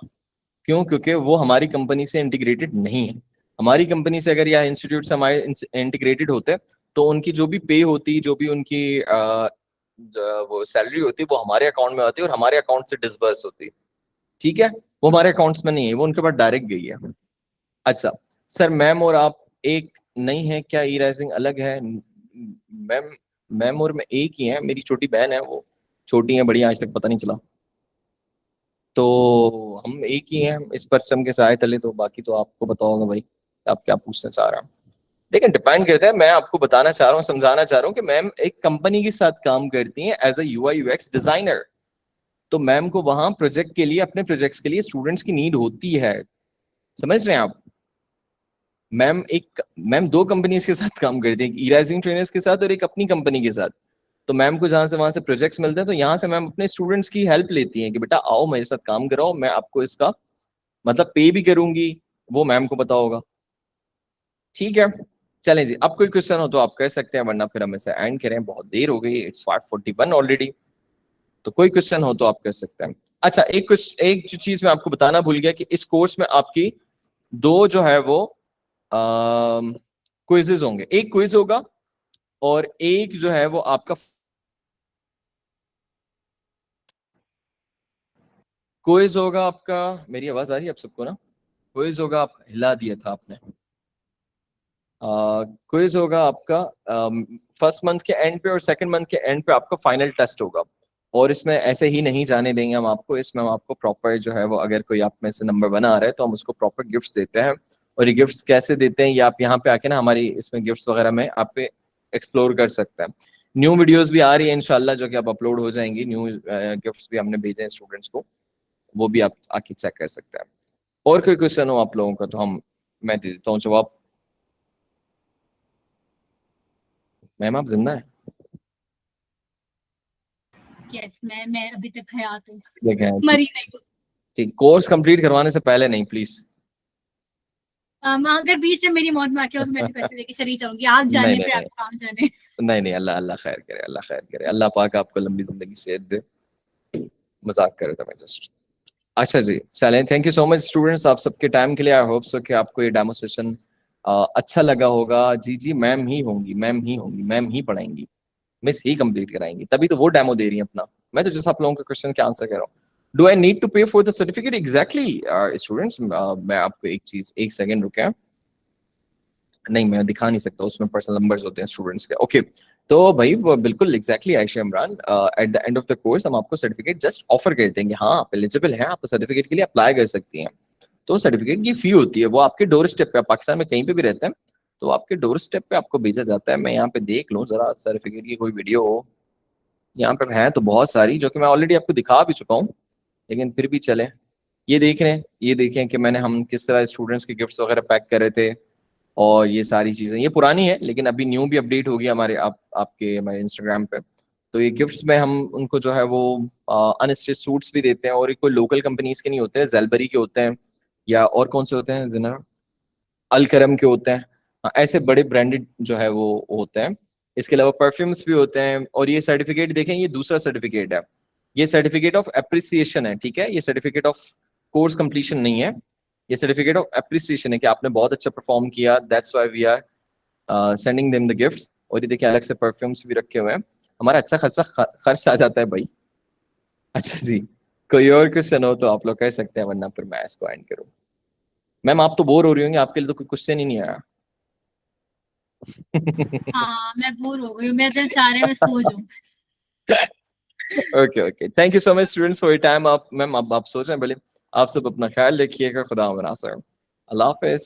क्यों? क्योंकि वो हमारी कंपनी से इंटीग्रेटेड नहीं है। हमारी कंपनी से अगर यह इंस्टीट्यूट से हमारे इंटीग्रेटेड होते तो उनकी जो भी पे होती, जो भी उनकी वो सैलरी होती, वो हमारे अकाउंट में आती और हमारे अकाउंट से डिसबर्स होती। ठीक है, वो हमारे अकाउंट्स में नहीं है, वो उनके पास डायरेक्ट गई है। अच्छा सर मैम और आप एक नहीं है क्या? E-Rising अलग है? मैम और मैं एक ही है, मेरी छोटी बहन है, वो छोटी है बड़ी आज तक पता नहीं चला, तो हम एक ही हैं इस परचम के साए तले। तो बाकी तो आपको पता होगा भाई आप क्या पूछना चाह रहे हैं। लेकिन डिपेंड करता है, मैं आपको बताना चाह रहा हूँ, समझाना चाह रहा हूँ कि मैम एक कंपनी के साथ काम करती हैं as a UI UX designer. तो मैम को वहां प्रोजेक्ट के लिए, अपने प्रोजेक्ट्स के लिए स्टूडेंट्स की नीड होती है, समझ रहे हैं आप। मैम दो कंपनीज के साथ काम करती है, एक ई-राइजिंग ट्रेनर्स के साथ और एक अपनी कंपनी के साथ। तो मैम को जहां से वहां से प्रोजेक्ट्स मिलते हैं, तो यहाँ से मैम अपने स्टूडेंट्स की हेल्प लेती हैं कि बेटा आओ मेरे साथ काम कराओ, मैं आपको इसका मतलब पे भी करूंगी, वो मैम को पता होगा। ठीक है, चलें जी, अब कोई क्वेश्चन हो तो आप कर सकते हैं, वरना फिर हम इसे एंड करें, बहुत देर हो गई, इट्स 5:41 ऑलरेडी। तो कोई क्वेश्चन हो तो आप कर सकते हैं। अच्छा, एक जो चीज मैं आपको बताना भूल गया कि इस कोर्स में आपकी दो जो है वो क्विजेज होंगे, एक क्विज होगा और एक जो है वो आपका क्विज होगा आपका। मेरी आवाज आ रही है आप सबको ना? क्विज होगा, आप हिला दिया था आपने। क्विज होगा आपका फर्स्ट मंथ के एंड पे और सेकंड मंथ के एंड पे आपका फाइनल टेस्ट होगा। और इसमें ऐसे ही नहीं जाने देंगे हम आपको, इसमें हम आपको प्रॉपर जो है वो, अगर कोई आप में से नंबर 1 आ रहा है तो हम उसको प्रॉपर गिफ्ट्स देते हैं। और ये गिफ्ट्स कैसे देते हैं, ये आप यहाँ पे आके ना हमारी इसमें गिफ्ट्स वगैरह में आप पे एक्सप्लोर कर सकते हैं। न्यू वीडियोस भी आ रही है इंशाल्लाह, जो कि अब अपलोड हो जाएंगी, न्यू गिफ्ट्स भी हमने भेजे हैं स्टूडेंट्स को, वो भी आप आके चेक कर सकते हैं। और कोई क्वेश्चन हो आप लोगों का तो मैं दे देता हूँ जवाब। मैम आप जिंदा है? यस, मैं अभी तक हयात हूँ, देखें, मरी नहीं हूँ। ठीक, कोर्स कंप्लीट करवाने से पहले नहीं प्लीज। अगर बीच में मेरी मौत में आके हो तो मैं भी पैसे लेके चली जाऊंगी, आप जाने पे आप काम जाने। नहीं, अल्लाह अल्लाह खैर करे, अल्लाह खैर करे, अल्लाह पाक आपको लंबी जिंदगी सेहत दे। मजाक कर रहा था मैं जस्ट। अच्छा जी, चलें, thank you so much students आप सबके टाइम के लिए। आई होप सो कि आपको ये डेमो सेशन अच्छा लगा होगा। जी मैम ही होंगी, मैम ही पढ़ाएंगी, मिस ही कंप्लीट कराएंगी, तभी तो वो डेमो दे रही हैं अपना। मैं तो जैसे आप लोगों के क्वेश्चन के आंसर कर रहा हूँ। डू आई नीड टू पे for the certificate? Exactly students, मैं आपको एक चीज, एक सेकेंड रुके। नहीं, मैं दिखा नहीं सकता, उसमें पर्सनल नंबर्स होते हैं स्टूडेंट्स के। ओके, तो भाई वो बिल्कुल exactly Ayesha Imran, at the end of the course हम आपको सर्टिफिकेट जस्ट ऑफर कर देंगे। हाँ, आप एलिजिबल हैं, आप सर्टिफिकेट के लिए अप्लाई कर सकती हैं। तो सर्टिफिकेट की फी होती है, वो आपके डोर स्टेप पे, आप पाकिस्तान में कहीं पे भी रहते हैं तो आपके डोर स्टेप पे आपको भेजा जाता है। मैं यहाँ पे देख लूँ जरा सर्टिफिकेट की कोई वीडियो हो, यहाँ पे है तो बहुत सारी, जो कि मैं ऑलरेडी आपको दिखा भी चुका हूँ, लेकिन फिर भी चले। ये देख रहे हैं, ये देखें कि मैंने हम किस तरह स्टूडेंट्स के गिफ्ट्स वगैरह पैक कर रहे थे। और ये सारी चीजें, ये पुरानी है लेकिन अभी न्यू भी अपडेट होगी हमारे आपके हमारे इंस्टाग्राम पे। तो ये गिफ्ट्स में हम उनको जो है वो अनस्टिच सूट्स भी देते हैं, और ये कोई लोकल कंपनीज के नहीं होते हैं, जेलबरी के होते हैं, या और कौन से होते हैं जिना, अलकरम के होते हैं। ऐसे बड़े ब्रांडेड जो है वो होते हैं। इसके अलावा परफ्यूम्स भी होते हैं। और ये सर्टिफिकेट देखें, ये दूसरा सर्टिफिकेट है, ये सर्टिफिकेट ऑफ अप्रिसिएशन है, ठीक है, ये सर्टिफिकेट ऑफ कोर्स कंप्लीशन नहीं है, ये सर्टिफिकेट ऑफ अप्रिसिएशन है कि आपने बहुत अच्छा परफॉर्म किया, that's why we are sending them the gifts. और ये देखिए अलग से परफ्यूम्स भी रखे हुए हैं, हमारा अच्छा खासा खर्च आ जाता है भाई। अच्छा जी, कोई और क्वेश्चन हो तो आप लोग कर सकते हैं, वरना फिर मैं इसको एंड करूँ। मैम आप तो बोर हो रही होंगी, आपके लिए तो कोई क्वेश्चन ही नहीं आया। हाँ, मैं बोर हो गई हूँ, मेरा दिल चाह रहा है मैं सो जाऊँ। Okay, thank you so much students for your time. आप मैम, अब आप सोच रहे हैं, भले आप सब अपना ख्याल रखिएगा, खुदा हाफिज़, अल्लाह हाफिज़।